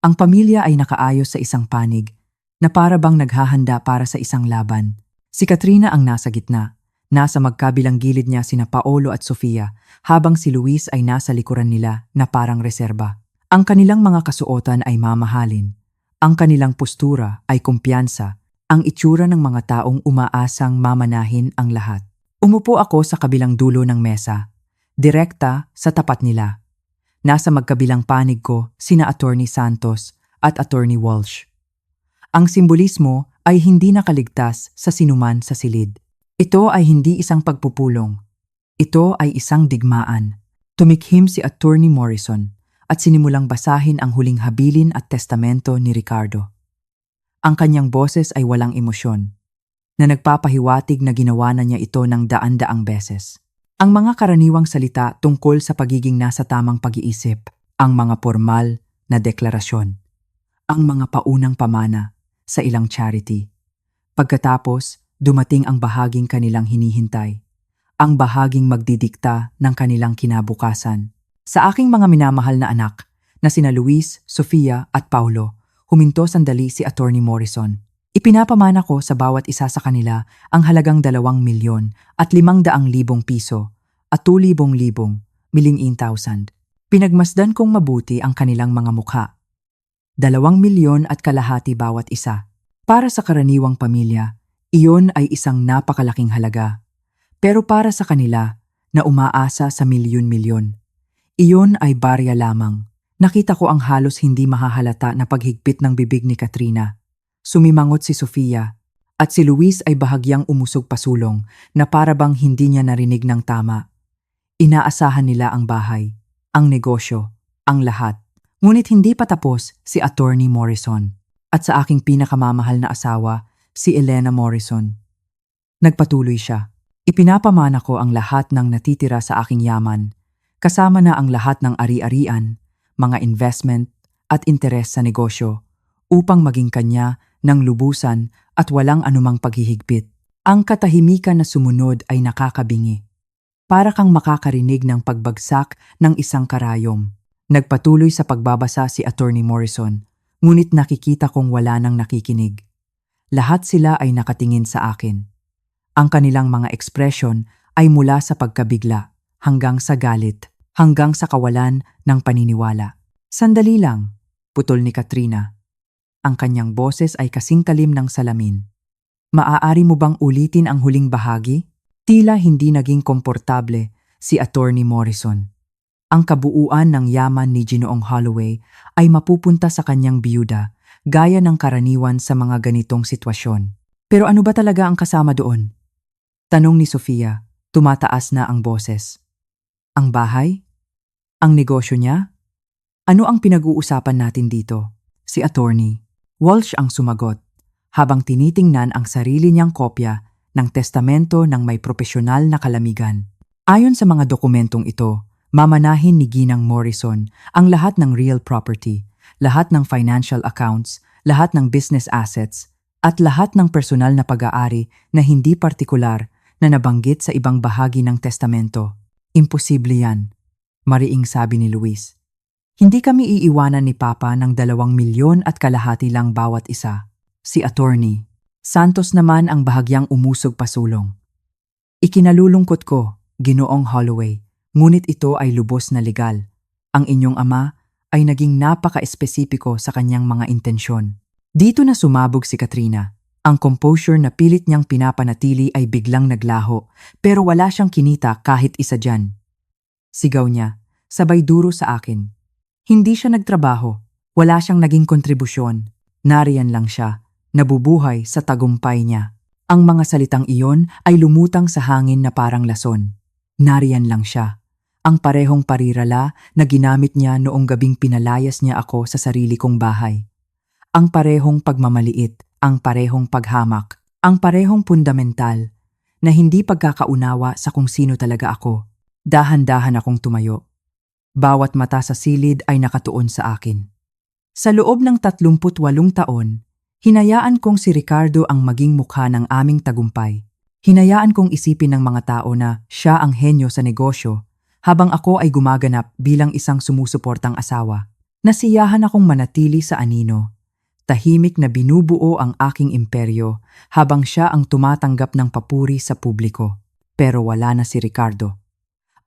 Ang pamilya ay nakaayos sa isang panig na para bang naghahanda para sa isang laban. Si Katrina ang nasa gitna. Nasa magkabilang gilid niya sina Paolo at Sofia, habang si Luis ay nasa likuran nila na parang reserba. Ang kanilang mga kasuotan ay mamahalin. Ang kanilang postura ay kumpiyansa. Ang itsura ng mga taong umaasang mamanahin ang lahat. Umupo ako sa kabilang dulo ng mesa, direkta sa tapat nila. Nasa magkabilang panig ko sina Attorney Santos at Attorney Walsh. Ang simbolismo ay hindi nakaligtas sa sinuman sa silid. Ito ay hindi isang pagpupulong. Ito ay isang digmaan. Tumikhim si Attorney Morrison at sinimulang basahin ang huling habilin at testamento ni Ricardo. Ang kanyang boses ay walang emosyon, na nagpapahiwatig na ginawa na niya ito ng daan-daang beses. Ang mga karaniwang salita tungkol sa pagiging nasa tamang pag-iisip, ang mga formal na deklarasyon, ang mga paunang pamana sa ilang charity. Pagkatapos, dumating ang bahaging kanilang hinihintay, ang bahaging magdidikta ng kanilang kinabukasan. Sa aking mga minamahal na anak, na sina Luis, Sofia at Paulo, huminto sandali si Attorney Morrison. Ipinapamana ko sa bawat isa sa kanila ang halagang 2 milyon at 500,000 piso at 2,000,000 1,000,000. Pinagmasdan kong mabuti ang kanilang mga mukha. 2,500,000 bawat isa. Para sa karaniwang pamilya, iyon ay isang napakalaking halaga. Pero para sa kanila, na umaasa sa milyon-milyon, iyon ay barya lamang. Nakita ko ang halos hindi mahahalata na paghigpit ng bibig ni Katrina. Sumimangot si Sofia, at si Luis ay bahagyang umusog pasulong na parabang hindi niya narinig ng tama. Inaasahan nila ang bahay, ang negosyo, ang lahat. Ngunit hindi pa tapos si Attorney Morrison at sa aking pinakamamahal na asawa, si Elena Morrison. Nagpatuloy siya. Ipinapamana ko ang lahat ng natitira sa aking yaman, kasama na ang lahat ng ari-arian, mga investment at interes sa negosyo, upang maging kanya ng lubusan at walang anumang paghihigpit. Ang katahimikan na sumunod ay nakakabingi. Para kang makakarinig ng pagbagsak ng isang karayom. Nagpatuloy sa pagbabasa si Attorney Morrison, ngunit nakikita kong wala nang nakikinig. Lahat sila ay nakatingin sa akin. Ang kanilang mga ekspresyon ay mula sa pagkabigla, hanggang sa galit, hanggang sa kawalan ng paniniwala. Sandali lang, putol ni Katrina. Ang kanyang boses ay kasing talim ng salamin. Maaari mo bang ulitin ang huling bahagi? Tila hindi naging komportable si Attorney Morrison. Ang kabuuan ng yaman ni Ginoong Holloway ay mapupunta sa kanyang biyuda, gaya ng karaniwan sa mga ganitong sitwasyon. Pero ano ba talaga ang kasama doon? Tanong ni Sofia, tumataas na ang boses. Ang bahay? Ang negosyo niya? Ano ang pinag-uusapan natin dito? Si Attorney Walsh ang sumagot, habang tinitingnan ang sarili niyang kopya ng testamento ng may propesyonal na kalamigan. Ayon sa mga dokumentong ito, mamanahin ni Ginang Morrison ang lahat ng real property, lahat ng financial accounts, lahat ng business assets, at lahat ng personal na pag-aari na hindi partikular na nabanggit sa ibang bahagi ng testamento. Imposible yan, mariing sabi ni Luis. Hindi kami iiwanan ni Papa ng 2,500,000 lang bawat isa. Si Attorney Santos naman ang bahagyang umusog pasulong. Ikinalulungkot ko, Ginoong Holloway, ngunit ito ay lubos na legal. Ang inyong ama ay naging napaka-espesipiko sa kanyang mga intensyon. Dito na sumabog si Katrina. Ang composure na pilit niyang pinapanatili ay biglang naglaho, pero wala siyang kinita kahit isa dyan. Sigaw niya, sabay duro sa akin. Hindi siya nagtrabaho, wala siyang naging kontribusyon. Nariyan lang siya, nabubuhay sa tagumpay niya. Ang mga salitang iyon ay lumutang sa hangin na parang lason. Nariyan lang siya. Ang parehong parirala na ginamit niya noong gabing pinalayas niya ako sa sarili kong bahay. Ang parehong pagmamaliit, ang parehong paghamak, ang parehong fundamental na hindi pagkakaunawa sa kung sino talaga ako. Dahan-dahan akong tumayo. Bawat mata sa silid ay nakatuon sa akin. Sa loob ng 38 taon, hinayaan kong si Ricardo ang maging mukha ng aming tagumpay. Hinayaan kong isipin ng mga tao na siya ang henyo sa negosyo, habang ako ay gumaganap bilang isang sumusuportang asawa. Nasiyahan akong manatili sa anino. Tahimik na binubuo ang aking imperyo habang siya ang tumatanggap ng papuri sa publiko. Pero wala na si Ricardo.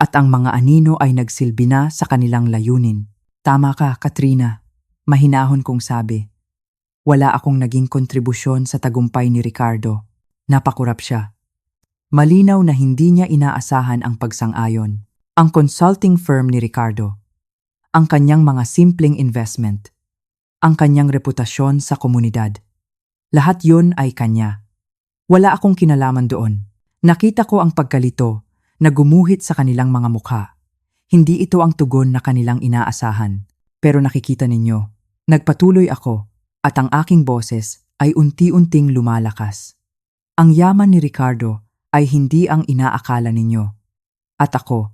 At ang mga anino ay nagsilbi na sa kanilang layunin. Tama ka, Katrina. Mahinahon kong sabi. Wala akong naging kontribusyon sa tagumpay ni Ricardo. Napakurap siya. Malinaw na hindi niya inaasahan ang pagsang-ayon. Ang consulting firm ni Ricardo. ang kanyang mga simpleng investment, ang kanyang reputasyon sa komunidad. Lahat yun ay kanya. Wala akong kinalaman doon. Nakita ko ang pagkalito na gumuhit sa kanilang mga mukha. Hindi ito ang tugon na kanilang inaasahan. Pero nakikita ninyo, nagpatuloy ako at ang aking boses ay unti-unting lumalakas. Ang yaman ni Ricardo ay hindi ang inaakala ninyo. At ako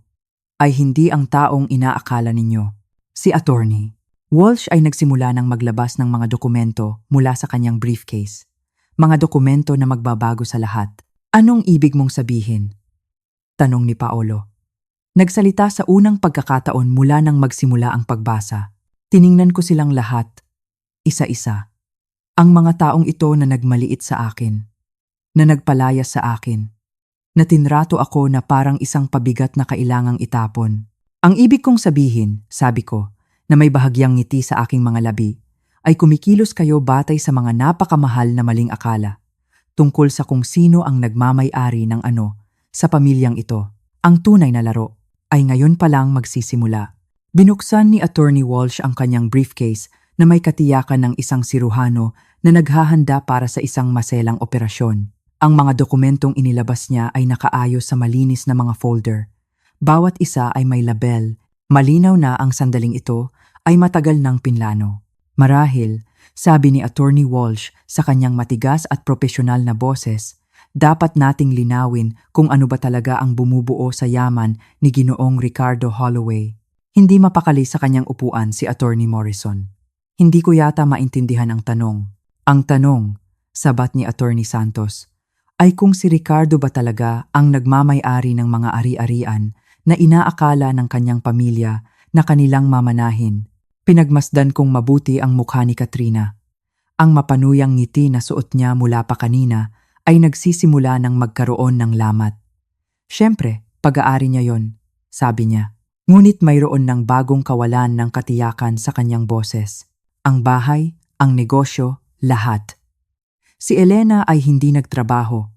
ay hindi ang taong inaakala ninyo. Si Attorney Walsh ay nagsimula ng maglabas ng mga dokumento mula sa kanyang briefcase. Mga dokumento na magbabago sa lahat. Anong ibig mong sabihin? Tanong ni Paolo. Nagsalita sa unang pagkakataon mula nang magsimula ang pagbasa. Tiningnan ko silang lahat, isa-isa. Ang mga taong ito na nagmaliit sa akin, na nagpalayas sa akin, na tinrato ako na parang isang pabigat na kailangang itapon. Ang ibig kong sabihin, sabi ko, na may bahagyang ngiti sa aking mga labi, ay kumikilos kayo batay sa mga napakamahal na maling akala, tungkol sa kung sino ang nagmamay-ari ng ano sa pamilyang ito. Ang tunay na laro ay ngayon pa lang magsisimula. Binuksan ni Attorney Walsh ang kanyang briefcase na may katiyakan ng isang siruhano na naghahanda para sa isang maselang operasyon. Ang mga dokumentong inilabas niya ay nakaayos sa malinis na mga folder. Bawat isa ay may label. Malinaw na ang sandaling ito ay matagal ng pinlano. Marahil, sabi ni Attorney Walsh sa kanyang matigas at propesyonal na boses, dapat nating linawin kung ano ba talaga ang bumubuo sa yaman ni Ginoong Ricardo Holloway. Hindi mapakali sa kanyang upuan si Attorney Morrison. Hindi ko yata maintindihan ang tanong. Ang tanong, sabat ni Attorney Santos, ay kung si Ricardo ba talaga ang nagmamay-ari ng mga ari-arian na inaakala ng kanyang pamilya na kanilang mamanahin. Pinagmasdan kong mabuti ang mukha ni Katrina. Ang mapanuyang ngiti na suot niya mula pa kanina ay nagsisimula ng magkaroon ng lamat. Siyempre, pag-aari niya yon, sabi niya. Ngunit mayroon ng bagong kawalan ng katiyakan sa kanyang boses. Ang bahay, ang negosyo, lahat. Si Elena ay hindi nagtrabaho,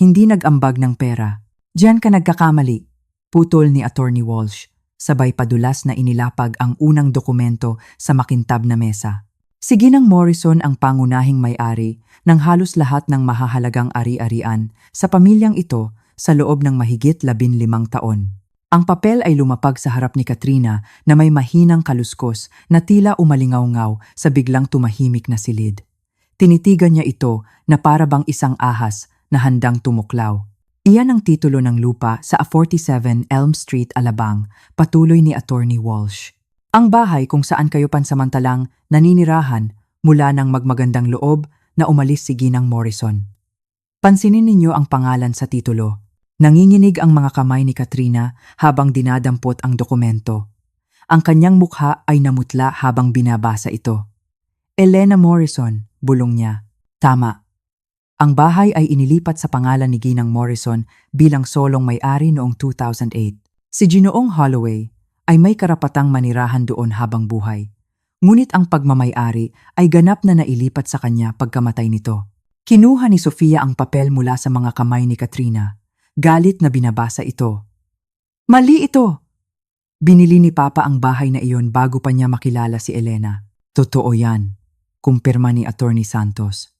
hindi nag-ambag ng pera. Diyan ka nagkakamali, putol ni Attorney Walsh. Sabay padulas na inilapag ang unang dokumento sa makintab na mesa. Si Ginang Morrison ang pangunahing may-ari ng halos lahat ng mahahalagang ari-arian sa pamilyang ito sa loob ng mahigit 15 taon. Ang papel ay lumapag sa harap ni Katrina na may mahinang kaluskos na tila umalingaw-ngaw sa biglang tumahimik na silid. Tinitigan niya ito na para bang isang ahas na handang tumuklaw. Iyan ang titulo ng lupa sa 47 Elm Street, Alabang, patuloy ni Attorney Walsh. Ang bahay kung saan kayo pansamantalang naninirahan mula ng magmagandang loob na umalis si Ginang Morrison. Pansinin ninyo ang pangalan sa titulo. Nanginginig ang mga kamay ni Katrina habang dinadampot ang dokumento. Ang kanyang mukha ay namutla habang binabasa ito. Elena Morrison, bulong niya. Tama. Ang bahay ay inilipat sa pangalan ni Ginang Morrison bilang solong may-ari noong 2008. Si Ginoong Holloway ay may karapatang manirahan doon habang buhay. Ngunit ang pagmamay-ari ay ganap na nailipat sa kanya pagkamatay nito. Kinuha ni Sofia ang papel mula sa mga kamay ni Katrina. Galit na binabasa ito. Mali ito! Binili ni Papa ang bahay na iyon bago pa niya makilala si Elena. Totoo yan, kumpirma ni Attorney Santos.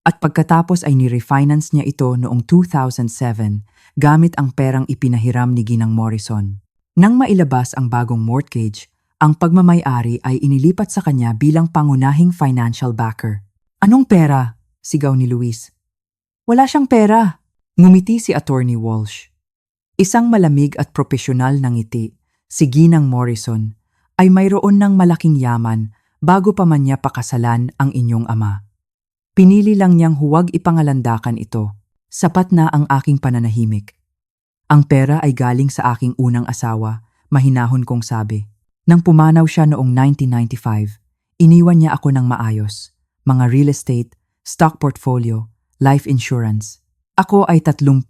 At pagkatapos ay ni-refinance niya ito noong 2007 gamit ang perang ipinahiram ni Ginang Morrison. Nang mailabas ang bagong mortgage, ang pagmamay-ari ay inilipat sa kanya bilang pangunahing financial backer. Anong pera? Sigaw ni Luis. Wala siyang pera, ngumiti si Attorney Walsh. Isang malamig at propesyonal na ngiti, si Ginang Morrison, ay mayroon ng malaking yaman bago pa man niya pakasalan ang inyong ama. Pinili lang niyang huwag ipangalandakan ito. Sapat na ang aking pananahimik. Ang pera ay galing sa aking unang asawa, mahinahon kong sabi. Nang pumanaw siya noong 1995, iniwan niya ako ng maayos. Mga real estate, stock portfolio, life insurance. Ako ay 38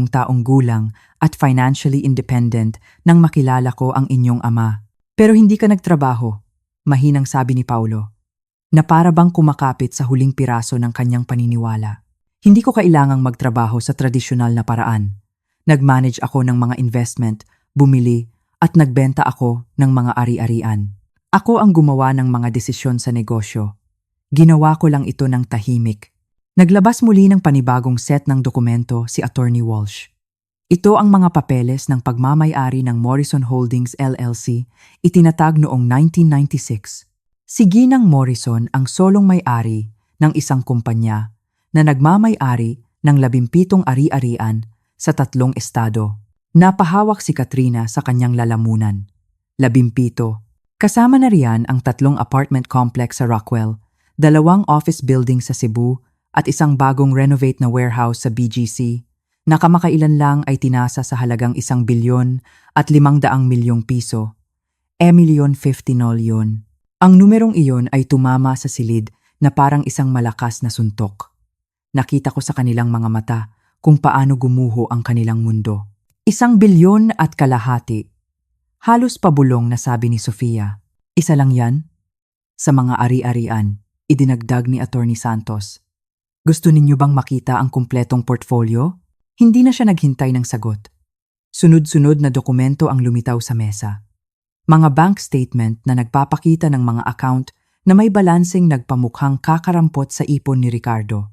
taong gulang at financially independent nang makilala ko ang inyong ama. Pero hindi ka nagtrabaho, mahinang sabi ni Paulo, na para bang kumakapit sa huling piraso ng kanyang paniniwala. Hindi ko kailangang magtrabaho sa tradisyonal na paraan. Nag-manage ako ng mga investment, bumili at nagbenta ako ng mga ari-arian. Ako ang gumawa ng mga desisyon sa negosyo. Ginawa ko lang ito ng tahimik. Naglabas muli ng panibagong set ng dokumento si Attorney Walsh. Ito ang mga papeles ng pagmamay-ari ng Morrison Holdings LLC, itinatag noong 1996. Si Ginang Morrison ang solong may-ari ng isang kumpanya na nagmamay-ari ng 17 ari-arian sa 3 estado. Napahawak si Katrina sa kanyang lalamunan. 17. Kasama na riyan ang 3 apartment complex sa Rockwell, 2 office building sa Cebu at isang bagong renovate na warehouse sa BGC na kamakailan lang ay tinasa sa halagang 1 bilyon at 500 milyong piso. $1,050,000 yun. Ang numerong iyon ay tumama sa silid na parang isang malakas na suntok. Nakita ko sa kanilang mga mata kung paano gumuho ang kanilang mundo. 1 bilyon at kalahati. Halos pabulong na sabi ni Sofia. Isa lang yan? Sa mga ari-arian, idinagdag ni Attorney Santos. Gusto ninyo bang makita ang kumpletong portfolio? Hindi na siya naghintay ng sagot. Sunod-sunod na dokumento ang lumitaw sa mesa. Mga bank statement na nagpapakita ng mga account na may balanseng nagpamukhang kakarampot sa ipon ni Ricardo.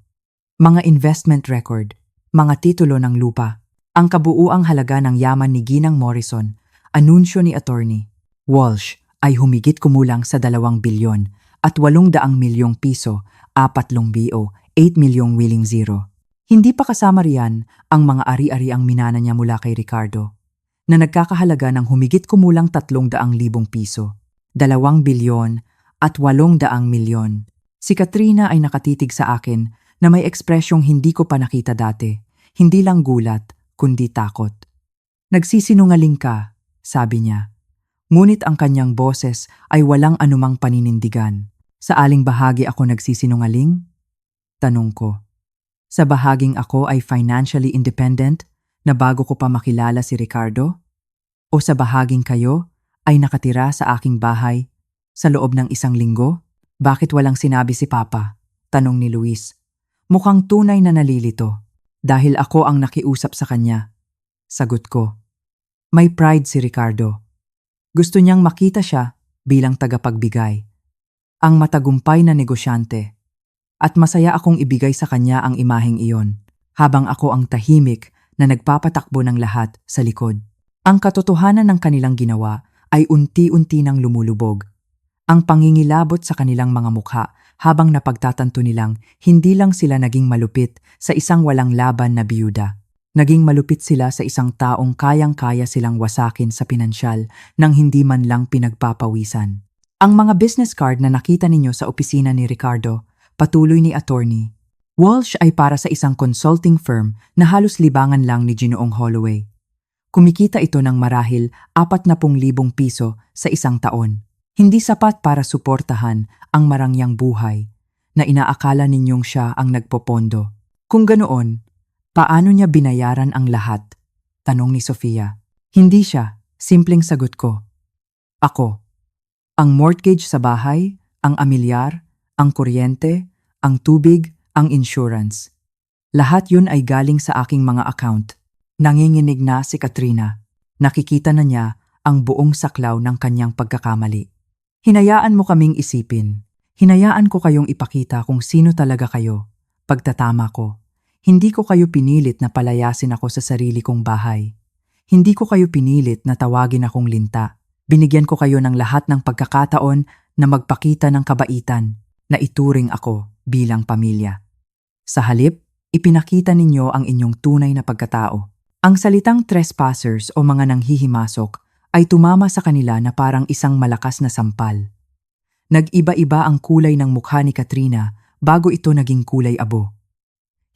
Mga investment record, mga titulo ng lupa, ang kabuuang halaga ng yaman ni Ginang Morrison, anunsyo ni Attorney Walsh ay humigit kumulang sa 2 bilyon at 800 milyong piso, 4 BO, 8 milyong willing zero. Hindi pa kasama riyan ang mga ari-ariang minana niya mula kay Ricardo, na nagkakahalaga ng humigit kumulang 300,000 piso, 2 bilyon at 800 milyon. Si Katrina ay nakatitig sa akin na may ekspresyong hindi ko pa nakita dati, hindi lang gulat, kundi takot. Nagsisinungaling ka, sabi niya. Ngunit ang kanyang boses ay walang anumang paninindigan. Sa aling bahagi ako nagsisinungaling? Tanong ko. Sa bahaging ako ay financially independent na bago ko pa makilala si Ricardo? O sa bahaging kayo ay nakatira sa aking bahay sa loob ng 1 linggo? Bakit walang sinabi si Papa? Tanong ni Luis. Mukhang tunay na nalilito dahil ako ang nakiusap sa kanya. Sagot ko. May pride si Ricardo. Gusto niyang makita siya bilang tagapagbigay. Ang matagumpay na negosyante. At masaya akong ibigay sa kanya ang imaheng iyon, habang ako ang tahimik na nagpapatakbo ng lahat sa likod. Ang katotohanan ng kanilang ginawa ay unti-unti nang lumulubog. Ang pangingilabot sa kanilang mga mukha habang napagtatanto nilang hindi lang sila naging malupit sa isang walang laban na biyuda. Naging malupit sila sa isang taong kayang-kaya silang wasakin sa pinansyal nang hindi man lang pinagpapawisan. Ang mga business card na nakita ninyo sa opisina ni Ricardo, patuloy ni Attorney Walsh, ay para sa isang consulting firm na halos libangan lang ni Ginoong Holloway. Kumikita ito ng marahil 40,000 piso sa isang taon. Hindi sapat para suportahan ang marangyang buhay na inaakala ninyong siya ang nagpopondo. Kung ganoon, paano niya binayaran ang lahat? Tanong ni Sofia. Hindi siya, simpleng sagot ko. Ako. Ang mortgage sa bahay, ang amilyar, ang kuryente, ang tubig, ang insurance. Lahat yun ay galing sa aking mga account. Nanginginig na si Katrina. Nakikita na niya ang buong saklaw ng kanyang pagkakamali. Hinayaan mo kaming isipin. Hinayaan ko kayong ipakita kung sino talaga kayo. Pagtatama ko. Hindi ko kayo pinilit na palayasin ako sa sarili kong bahay. Hindi ko kayo pinilit na tawagin akong linta. Binigyan ko kayo ng lahat ng pagkakataon na magpakita ng kabaitan, na ituring ako bilang pamilya. Sa halip, ipinakita ninyo ang inyong tunay na pagkatao. Ang salitang trespassers o mga nanghihimasok ay tumama sa kanila na parang isang malakas na sampal. Nag-iba-iba ang kulay ng mukha ni Katrina bago ito naging kulay abo.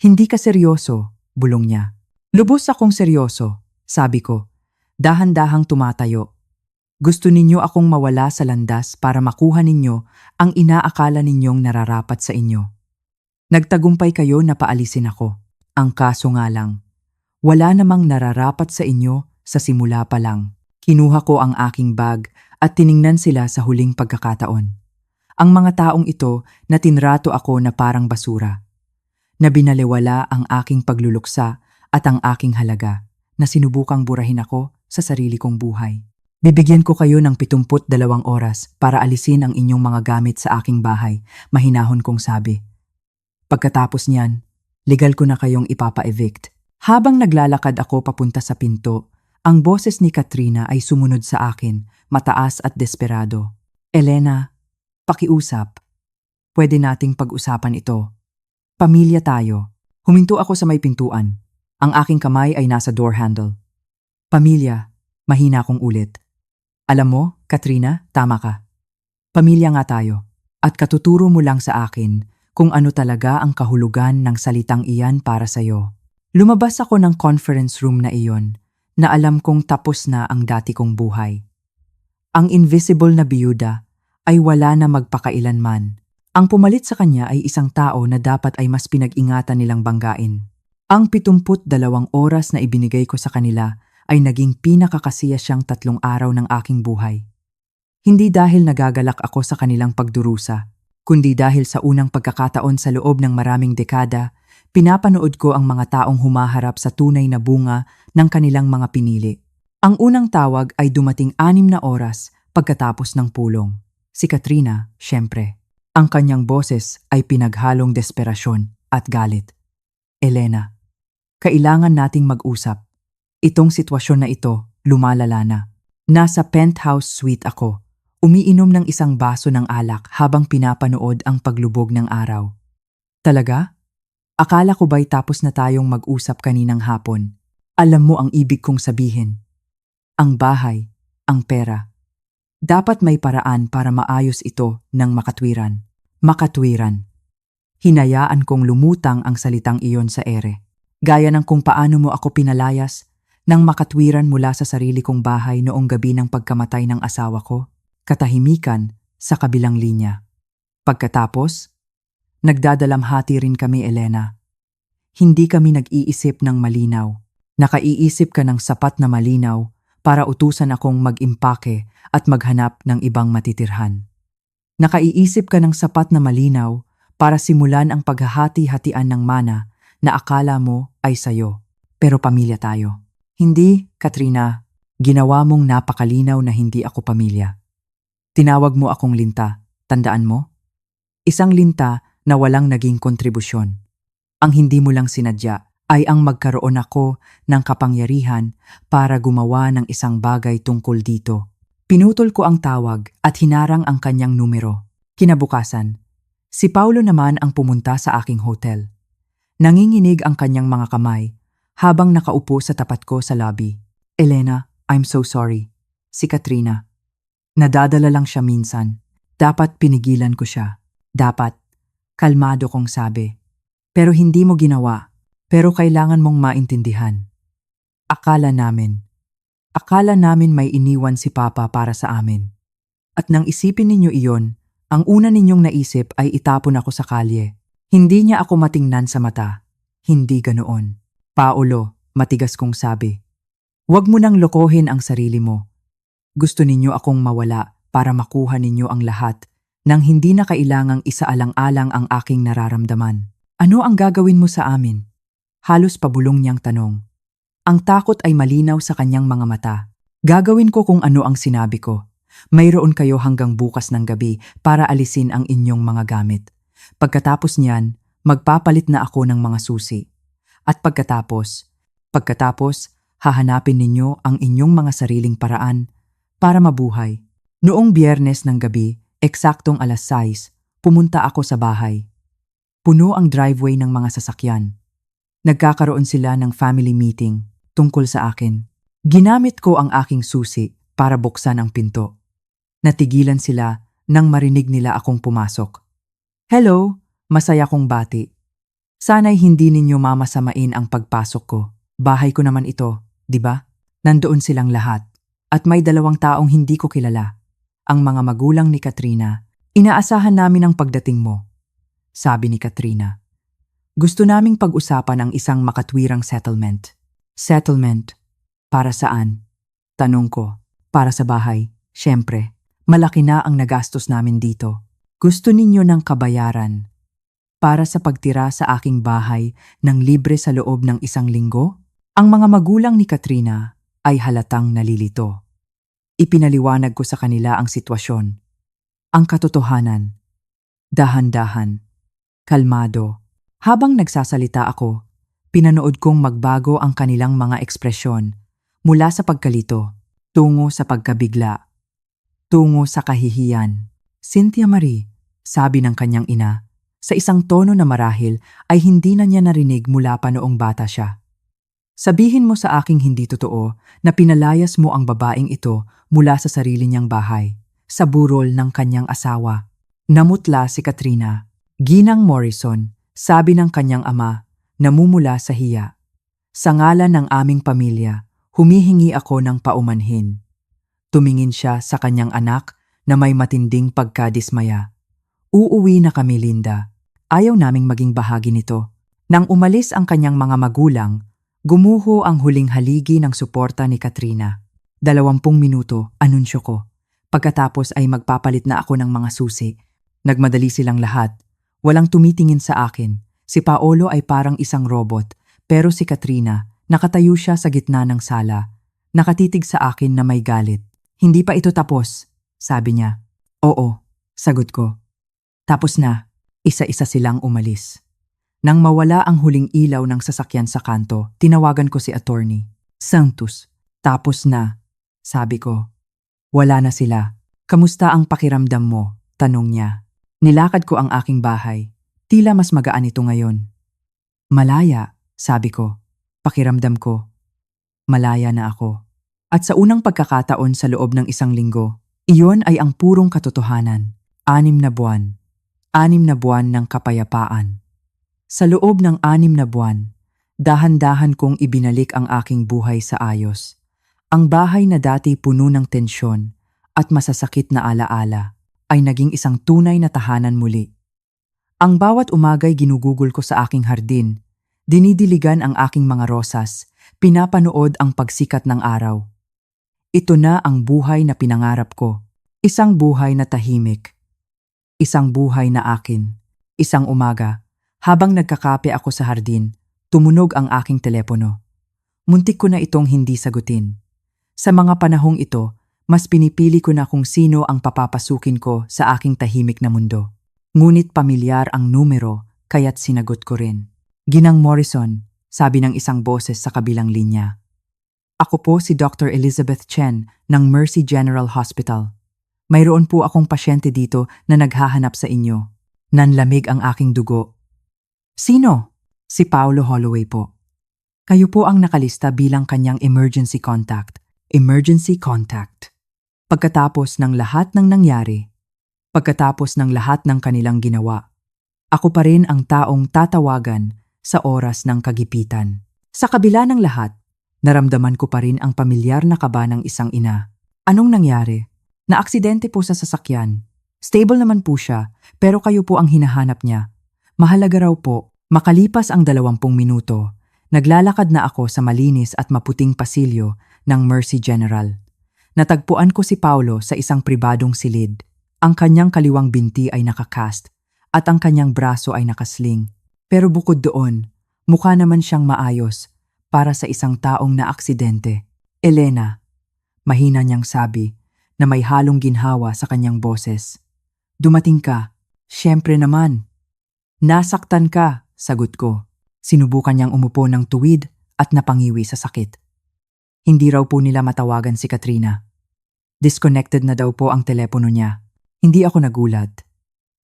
Hindi ka seryoso, bulong niya. Lubos akong seryoso, sabi ko. Dahan-dahang tumatayo. Gusto ninyo akong mawala sa landas para makuha ninyo ang inaakala ninyong nararapat sa inyo. Nagtagumpay kayo na paalisin ako. Ang kaso nga lang, wala namang nararapat sa inyo sa simula pa lang. Kinuha ko ang aking bag at tiningnan sila sa huling pagkakataon. Ang mga taong ito na tinrato ako na parang basura. Na binaliwala ang aking pagluluksa at ang aking halaga, na sinubukang burahin ako sa sarili kong buhay. Bibigyan ko kayo ng 72 oras para alisin ang inyong mga gamit sa aking bahay, mahinahon kong sabi. Pagkatapos niyan, legal ko na kayong ipapa-evict. Habang naglalakad ako papunta sa pinto, ang boses ni Katrina ay sumunod sa akin, mataas at desperado. Elena, pakiusap. Pwede nating pag-usapan ito. Pamilya tayo. Huminto ako sa may pintuan. Ang aking kamay ay nasa door handle. Pamilya, mahina kong ulit. Alam mo, Katrina, tama ka. Pamilya nga tayo. At katuturo mo lang sa akin kung ano talaga ang kahulugan ng salitang iyan para sa'yo. Lumabas ako ng conference room na iyon na alam kong tapos na ang dati kong buhay. Ang invisible na biyuda ay wala na magpakailanman. Ang pumalit sa kanya ay isang tao na dapat ay mas pinag-ingatan nilang banggain. Ang 72 oras na ibinigay ko sa kanila ay naging pinakakasiya siyang 3 araw ng aking buhay. Hindi dahil nagagalak ako sa kanilang pagdurusa, kundi dahil sa unang pagkakataon sa loob ng maraming dekada, pinapanood ko ang mga taong humaharap sa tunay na bunga ng kanilang mga pinili. Ang unang tawag ay dumating 6 na oras pagkatapos ng pulong. Si Katrina, syempre. Ang kanyang boses ay pinaghalong desperasyon at galit. Elena, kailangan nating mag-usap. Itong sitwasyon na ito, lumalala na. Nasa penthouse suite ako, umiinom ng isang baso ng alak habang pinapanood ang paglubog ng araw. Talaga? Akala ko ba'y tapos na tayong mag-usap kaninang hapon? Alam mo ang ibig kong sabihin. Ang bahay, ang pera. Dapat may paraan para maayos ito ng makatwiran. Makatwiran. Hinayaan kong lumutang ang salitang iyon sa ere. Gaya ng kung paano mo ako pinalayas nang makatwiran mula sa sarili kong bahay noong gabi ng pagkamatay ng asawa ko, katahimikan sa kabilang linya. Pagkatapos, nagdadalamhati rin kami, Elena. Hindi kami nag-iisip ng malinaw. Nakaiisip ka ng sapat na malinaw para utusan akong mag-impake at maghanap ng ibang matitirhan. Nakaiisip ka ng sapat na malinaw para simulan ang paghahati-hatian ng mana na akala mo ay sayo, pero pamilya tayo. Hindi, Katrina, ginawa mong napakalinaw na hindi ako pamilya. Tinawag mo akong linta, tandaan mo? Isang linta na walang naging kontribusyon. Ang hindi mo lang sinadya ay ang magkaroon ako ng kapangyarihan para gumawa ng isang bagay tungkol dito. Pinutol ko ang tawag at hinarang ang kanyang numero. Kinabukasan, si Paulo naman ang pumunta sa aking hotel. Nanginginig ang kanyang mga kamay habang nakaupo sa tapat ko sa lobby. Elena, I'm so sorry. Si Katrina. Nadadala lang siya minsan. Dapat pinigilan ko siya. Dapat. Kalmado kong sabi. Pero hindi mo ginawa. Pero kailangan mong maintindihan. Akala namin may iniwan si Papa para sa amin. At nang isipin ninyo iyon, ang una ninyong naisip ay itapon ako sa kalye. Hindi niya ako matingnan sa mata. Hindi ganoon. Paulo, matigas kong sabi. Huwag mo nang lokohin ang sarili mo. Gusto ninyo akong mawala para makuha ninyo ang lahat nang hindi na kailangang isaalang-alang ang aking nararamdaman. Ano ang gagawin mo sa amin? Halos pabulong niyang tanong. Ang takot ay malinaw sa kanyang mga mata. Gagawin ko kung ano ang sinabi ko. Mayroon kayo hanggang bukas ng gabi para alisin ang inyong mga gamit. Pagkatapos niyan, magpapalit na ako ng mga susi. At pagkatapos, hahanapin ninyo ang inyong mga sariling paraan para mabuhay. Noong Biyernes ng gabi, eksaktong 6:00, pumunta ako sa bahay. Puno ang driveway ng mga sasakyan. Nagkakaroon sila ng family meeting tungkol sa akin. Ginamit ko ang aking susi para buksan ang pinto. Natigilan sila nang marinig nila akong pumasok. Hello, masaya kong bati. Sana'y hindi ninyo mamasamain ang pagpasok ko. Bahay ko naman ito, di ba? Nandoon silang lahat. At may 2 taong hindi ko kilala. Ang mga magulang ni Katrina. Inaasahan namin ang pagdating mo. Sabi ni Katrina. Gusto naming pag-usapan ang isang makatwirang settlement. Settlement? Para saan? Tanong ko. Para sa bahay. Siyempre, malaki na ang nagastos namin dito. Gusto ninyo ng kabayaran para sa pagtira sa aking bahay ng libre sa loob ng 1 linggo? Ang mga magulang ni Katrina ay halatang nalilito. Ipinaliwanag ko sa kanila ang sitwasyon. Ang katotohanan. Dahan-dahan. Kalmado. Habang nagsasalita ako, pinanood kong magbago ang kanilang mga ekspresyon mula sa pagkalito, tungo sa pagkabigla, tungo sa kahihiyan. Cynthia Marie, sabi ng kanyang ina, sa isang tono na marahil ay hindi na niya narinig mula pa noong bata siya. Sabihin mo sa aking hindi totoo na pinalayas mo ang babaeng ito mula sa sarili niyang bahay, sa burol ng kanyang asawa. Namutla si Katrina. Ginang Morrison, sabi ng kanyang ama, namumula sa hiya. Sa ngalan ng aming pamilya, humihingi ako ng paumanhin. Tumingin siya sa kanyang anak na may matinding pagkadismaya. Uuwi na kami, Linda. Ayaw naming maging bahagi nito. Nang umalis ang kanyang mga magulang, gumuho ang huling haligi ng suporta ni Katrina. 20 minuto, anunsyo ko. Pagkatapos ay magpapalit na ako ng mga susi. Nagmadali silang lahat. Walang tumitingin sa akin. Si Paolo ay parang isang robot, pero si Katrina, nakatayo siya sa gitna ng sala. Nakatitig sa akin na may galit. Hindi pa ito tapos, sabi niya. Oo, sagot ko. Tapos na, isa-isa silang umalis. Nang mawala ang huling ilaw ng sasakyan sa kanto, tinawagan ko si Attorney. Santos, tapos na, sabi ko. Wala na sila. Kamusta ang pakiramdam mo? Tanong niya. Nilakad ko ang aking bahay. Tila mas magaan ito ngayon. Malaya, sabi ko. Pakiramdam ko. Malaya na ako. At sa unang pagkakataon sa loob ng 1 linggo, iyon ay ang purong katotohanan. 6 na buwan. 6 na buwan ng kapayapaan. Sa loob ng 6 na buwan, dahan-dahan kong ibinalik ang aking buhay sa ayos. Ang bahay na dati puno ng tensyon at masasakit na alaala ay naging isang tunay na tahanan muli. Ang bawat umaga'y ginugugol ko sa aking hardin, dinidiligan ang aking mga rosas, pinapanood ang pagsikat ng araw. Ito na ang buhay na pinangarap ko, isang buhay na tahimik, isang buhay na akin. Isang umaga, habang nagkakape ako sa hardin, tumunog ang aking telepono. Muntik ko na itong hindi sagutin. Sa mga panahong ito, mas pinipili ko na kung sino ang papapasukin ko sa aking tahimik na mundo. Ngunit pamilyar ang numero, kaya't sinagot ko rin. Ginang Morrison, sabi ng isang boses sa kabilang linya. Ako po si Dr. Elizabeth Chen ng Mercy General Hospital. Mayroon po akong pasyente dito na naghahanap sa inyo. Nanlamig ang aking dugo. Sino? Si Paolo Holloway po. Kayo po ang nakalista bilang kanyang emergency contact. Emergency contact. Pagkatapos ng lahat ng nangyari, pagkatapos ng lahat ng kanilang ginawa, ako pa rin ang taong tatawagan sa oras ng kagipitan. Sa kabila ng lahat, naramdaman ko pa rin ang pamilyar na kaba ng isang ina. Anong nangyari? Naaksidente po sa sasakyan. Stable naman po siya, pero kayo po ang hinahanap niya. Mahalaga raw po. Makalipas ang 20 minuto, naglalakad na ako sa malinis at maputing pasilyo ng Mercy General. Natagpuan ko si Paolo sa isang pribadong silid. Ang kanyang kaliwang binti ay nakakast at ang kanyang braso ay nakasling. Pero bukod doon, mukha naman siyang maayos para sa isang taong naaksidente. Elena, mahina niyang sabi na may halong ginhawa sa kanyang boses. Dumating ka, siyempre naman. Nasaktan ka, sagot ko. Sinubukan niyang umupo ng tuwid at napangiwi sa sakit. Hindi raw po nila matawagan si Katrina. Disconnected na daw po ang telepono niya. Hindi ako nagulat.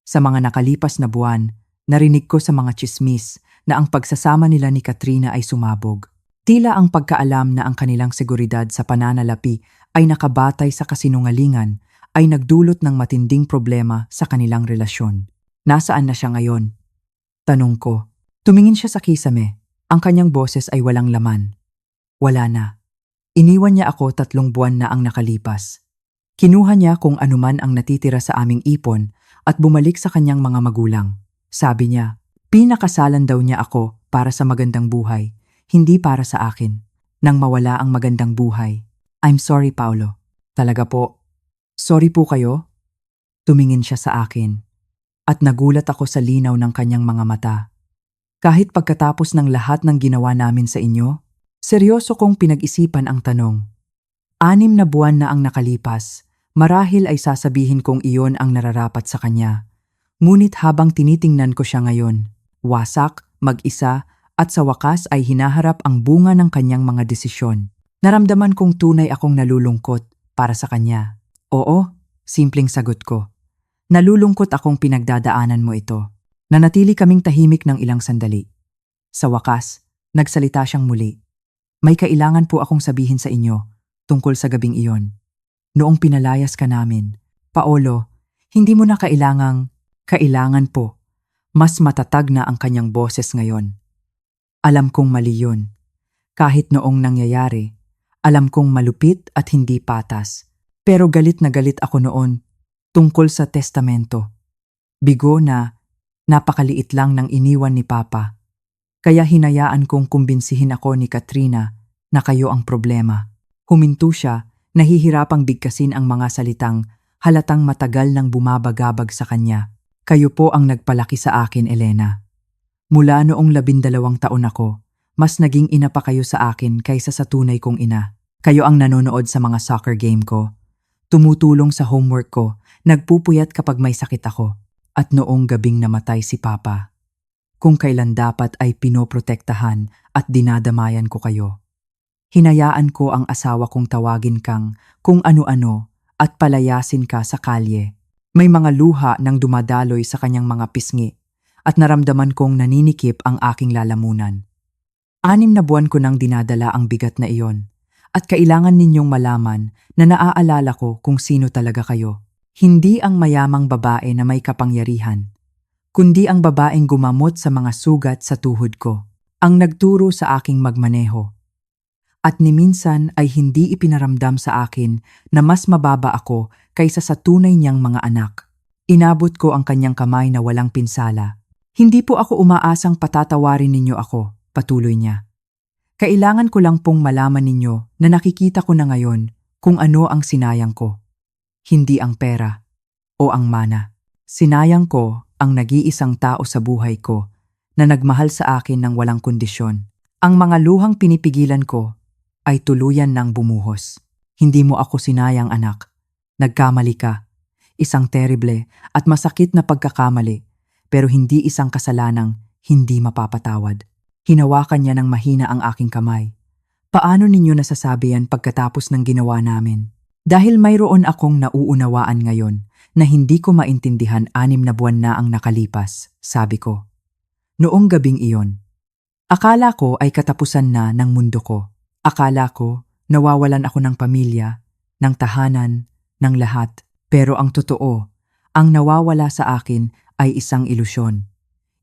Sa mga nakalipas na buwan, narinig ko sa mga tsismis na ang pagsasama nila ni Katrina ay sumabog. Tila ang pagkaalam na ang kanilang seguridad sa pananalapi ay nakabatay sa kasinungalingan ay nagdulot ng matinding problema sa kanilang relasyon. Nasaan na siya ngayon? Tanong ko. Tumingin siya sa kisame. Ang kanyang boses ay walang laman. Wala na. Iniwan niya ako 3 buwan na ang nakalipas. Kinuha niya kung anuman ang natitira sa aming ipon at bumalik sa kanyang mga magulang. Sabi niya, pinakasalan daw niya ako para sa magandang buhay, hindi para sa akin. Nang mawala ang magandang buhay. I'm sorry, Paolo. Talaga po. Sorry po kayo? Tumingin siya sa akin. At nagulat ako sa linaw ng kanyang mga mata. Kahit pagkatapos ng lahat ng ginawa namin sa inyo, seryoso kong pinag-isipan ang tanong. 6 na buwan na ang nakalipas, marahil ay sasabihin kong iyon ang nararapat sa kanya. Ngunit habang tinitingnan ko siya ngayon, wasak, mag-isa, at sa wakas ay hinaharap ang bunga ng kanyang mga desisyon. Naramdaman kong tunay akong nalulungkot para sa kanya. Oo, simpleng sagot ko. Nalulungkot akong pinagdadaanan mo ito. Nanatili kaming tahimik ng ilang sandali. Sa wakas, nagsalita siyang muli. May kailangan po akong sabihin sa inyo tungkol sa gabing iyon. Noong pinalayas ka namin, Paolo, hindi mo na kailangan po. Mas matatag na ang kanyang boses ngayon. Alam kong mali yun. Kahit noong nangyayari, alam kong malupit at hindi patas. Pero galit na galit ako noon tungkol sa testamento. Bigo na napakaliit lang ng iniwan ni Papa. Kaya hinayaan kong kumbinsihin ako ni Katrina na kayo ang problema. Huminto siya, nahihirapang bigkasin ang mga salitang halatang matagal nang bumabagabag sa kanya. Kayo po ang nagpalaki sa akin, Elena. Mula noong 12 taon ako, mas naging ina pa kayo sa akin kaysa sa tunay kong ina. Kayo ang nanonood sa mga soccer game ko, tumutulong sa homework ko, nagpupuyat kapag may sakit ako. At noong gabing namatay si Papa, kung kailan dapat ay pinoprotektahan at dinadamayan ko kayo. Hinayaan ko ang asawa kong tawagin kang kung ano-ano at palayasin ka sa kalye. May mga luha nang dumadaloy sa kanyang mga pisngi at naramdaman kong naninikip ang aking lalamunan. 6 na buwan ko nang dinadala ang bigat na iyon at kailangan ninyong malaman na naaalala ko kung sino talaga kayo. Hindi ang mayamang babae na may kapangyarihan, kundi ang babaeng gumamot sa mga sugat sa tuhod ko, ang nagturo sa aking magmaneho. At ni minsan ay hindi ipinaramdam sa akin na mas mababa ako kaysa sa tunay niyang mga anak. Inabot ko ang kanyang kamay na walang pinsala. Hindi po ako umaasang patatawarin ninyo ako, patuloy niya. Kailangan ko lang pong malaman ninyo na nakikita ko na ngayon kung ano ang sinayang ko. Hindi ang pera o ang mana. Sinayang ko ang nag-iisang tao sa buhay ko na nagmahal sa akin ng walang kondisyon. Ang mga luhang pinipigilan ko ay tuluyan ng bumuhos. Hindi mo ako sinayang, anak. Nagkamali ka. Isang terrible at masakit na pagkakamali, pero hindi isang kasalanang hindi mapapatawad. Hinawakan niya ng mahina ang aking kamay. Paano ninyo nasasabi yan pagkatapos ng ginawa namin? Dahil mayroon akong nauunawaan ngayon na hindi ko maintindihan 6 na buwan na ang nakalipas, sabi ko. Noong gabing iyon, akala ko ay katapusan na ng mundo ko. Akala ko nawawalan ako ng pamilya, ng tahanan, ng lahat. Pero ang totoo, ang nawawala sa akin ay isang ilusyon.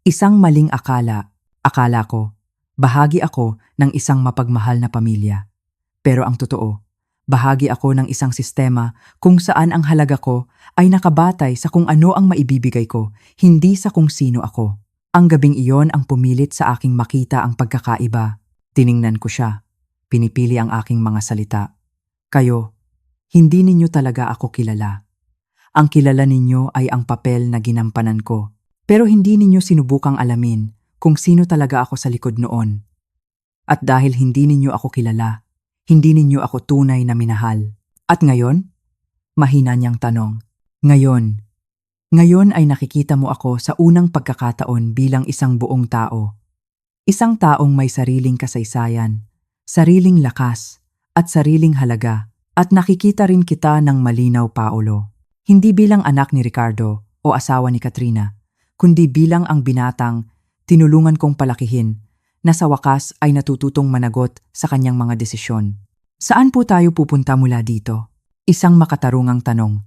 Isang maling akala. Akala ko, bahagi ako ng isang mapagmahal na pamilya. Pero ang totoo, bahagi ako ng isang sistema kung saan ang halaga ko ay nakabatay sa kung ano ang maibibigay ko, hindi sa kung sino ako. Ang gabing iyon ang pumilit sa aking makita ang pagkakaiba. Tiningnan ko siya. Pinipili ang aking mga salita. Kayo, hindi ninyo talaga ako kilala. Ang kilala ninyo ay ang papel na ginampanan ko. Pero hindi ninyo sinubukang alamin kung sino talaga ako sa likod noon. At dahil hindi ninyo ako kilala, hindi ninyo ako tunay na minahal. At ngayon? Mahina niyang tanong. Ngayon ay nakikita mo ako sa unang pagkakataon bilang isang buong tao. Isang taong may sariling kasaysayan, sariling lakas, at sariling halaga. At nakikita rin kita ng malinaw, Paolo. Hindi bilang anak ni Ricardo o asawa ni Katrina, kundi bilang ang binatang tinulungan kong palakihin na sa wakas ay natututong managot sa kanyang mga desisyon. Saan po tayo pupunta mula dito? Isang makatarungang tanong.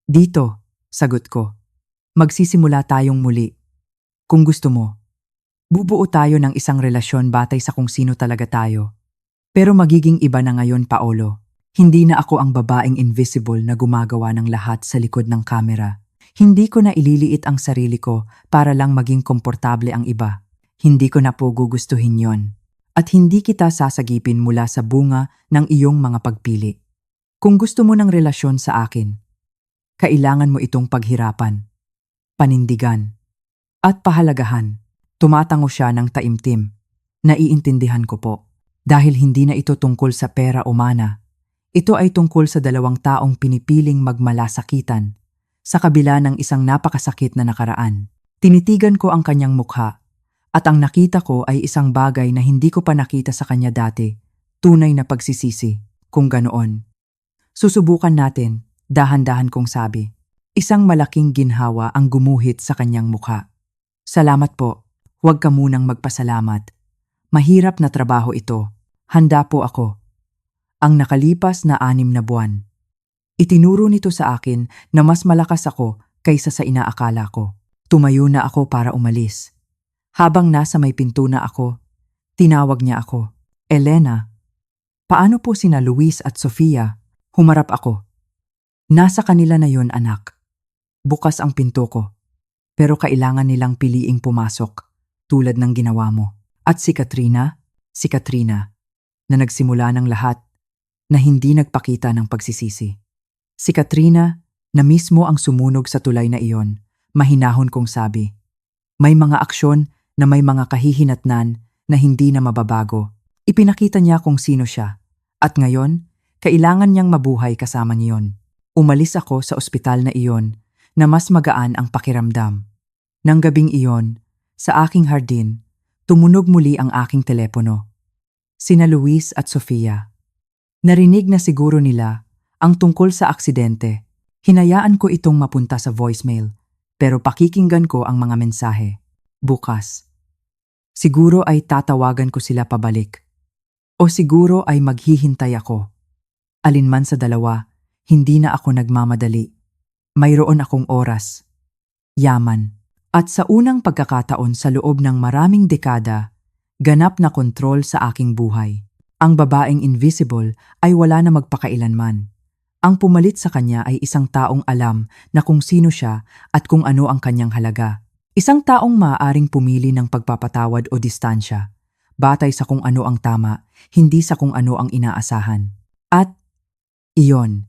Dito, sagot ko. Magsisimula tayong muli. Kung gusto mo, bubuo tayo ng isang relasyon batay sa kung sino talaga tayo. Pero magiging iba na ngayon, Paolo. Hindi na ako ang babaeng invisible na gumagawa ng lahat sa likod ng kamera. Hindi ko na ililiit ang sarili ko para lang maging komportable ang iba. Hindi ko na po gugustuhin yon. At hindi kita sasagipin mula sa bunga ng iyong mga pagpili. Kung gusto mo ng relasyon sa akin, kailangan mo itong paghirapan, panindigan, at pahalagahan. Tumatango siya ng taimtim. Naiintindihan ko po. Dahil hindi na ito tungkol sa pera o mana. Ito ay tungkol sa dalawang taong pinipiling magmalasakitan sa kabila ng isang napakasakit na nakaraan. Tinitigan ko ang kanyang mukha at ang nakita ko ay isang bagay na hindi ko pa nakita sa kanya dati, tunay na pagsisisi, kung ganoon. Susubukan natin, dahan-dahan kong sabi. Isang malaking ginhawa ang gumuhit sa kanyang mukha. Salamat po, huwag ka munang magpasalamat. Mahirap na trabaho ito, handa po ako. Ang nakalipas na 6 na buwan. Itinuro nito sa akin na mas malakas ako kaysa sa inaakala ko. Tumayo na ako para umalis. Habang nasa may pinto na ako, tinawag niya ako. Elena, paano po sina Luis at Sofia? Humarap ako. Nasa kanila na yon, anak. Bukas ang pinto ko. Pero kailangan nilang piliing pumasok, tulad ng ginawa mo. At si Katrina, na nagsimula ng lahat, na hindi nagpakita ng pagsisisi. Si Katrina, na mismo ang sumunog sa tulay na iyon, mahinahon kong sabi. May mga aksyon na may mga kahihinatnan na hindi na mababago. Ipinakita niya kung sino siya. At ngayon, kailangan niyang mabuhay kasama niyon. Umalis ako sa ospital na iyon na mas magaan ang pakiramdam. Nang gabing iyon, sa aking hardin, tumunog muli ang aking telepono. Sina Luis at Sofia. Narinig na siguro nila ang tungkol sa aksidente. Hinayaan ko itong mapunta sa voicemail, pero pakikinggan ko ang mga mensahe. Bukas. Siguro ay tatawagan ko sila pabalik. O siguro ay maghihintay ako. Alinman sa dalawa, hindi na ako nagmamadali. Mayroon akong oras, yaman, at sa unang pagkakataon sa loob ng maraming dekada, ganap na kontrol sa aking buhay. Ang babaeng invisible ay wala na magpakailanman. Ang pumalit sa kanya ay isang taong alam na kung sino siya at kung ano ang kanyang halaga. Isang taong maaaring pumili ng pagpapatawad o distansya, batay sa kung ano ang tama, hindi sa kung ano ang inaasahan. At iyon,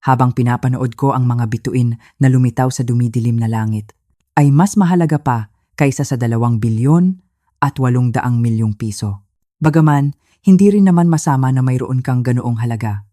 habang pinapanood ko ang mga bituin na lumitaw sa dumidilim na langit, ay mas mahalaga pa kaysa sa 2 bilyon at 800 milyong piso. Bagaman, hindi rin naman masama na mayroon kang ganoong halaga.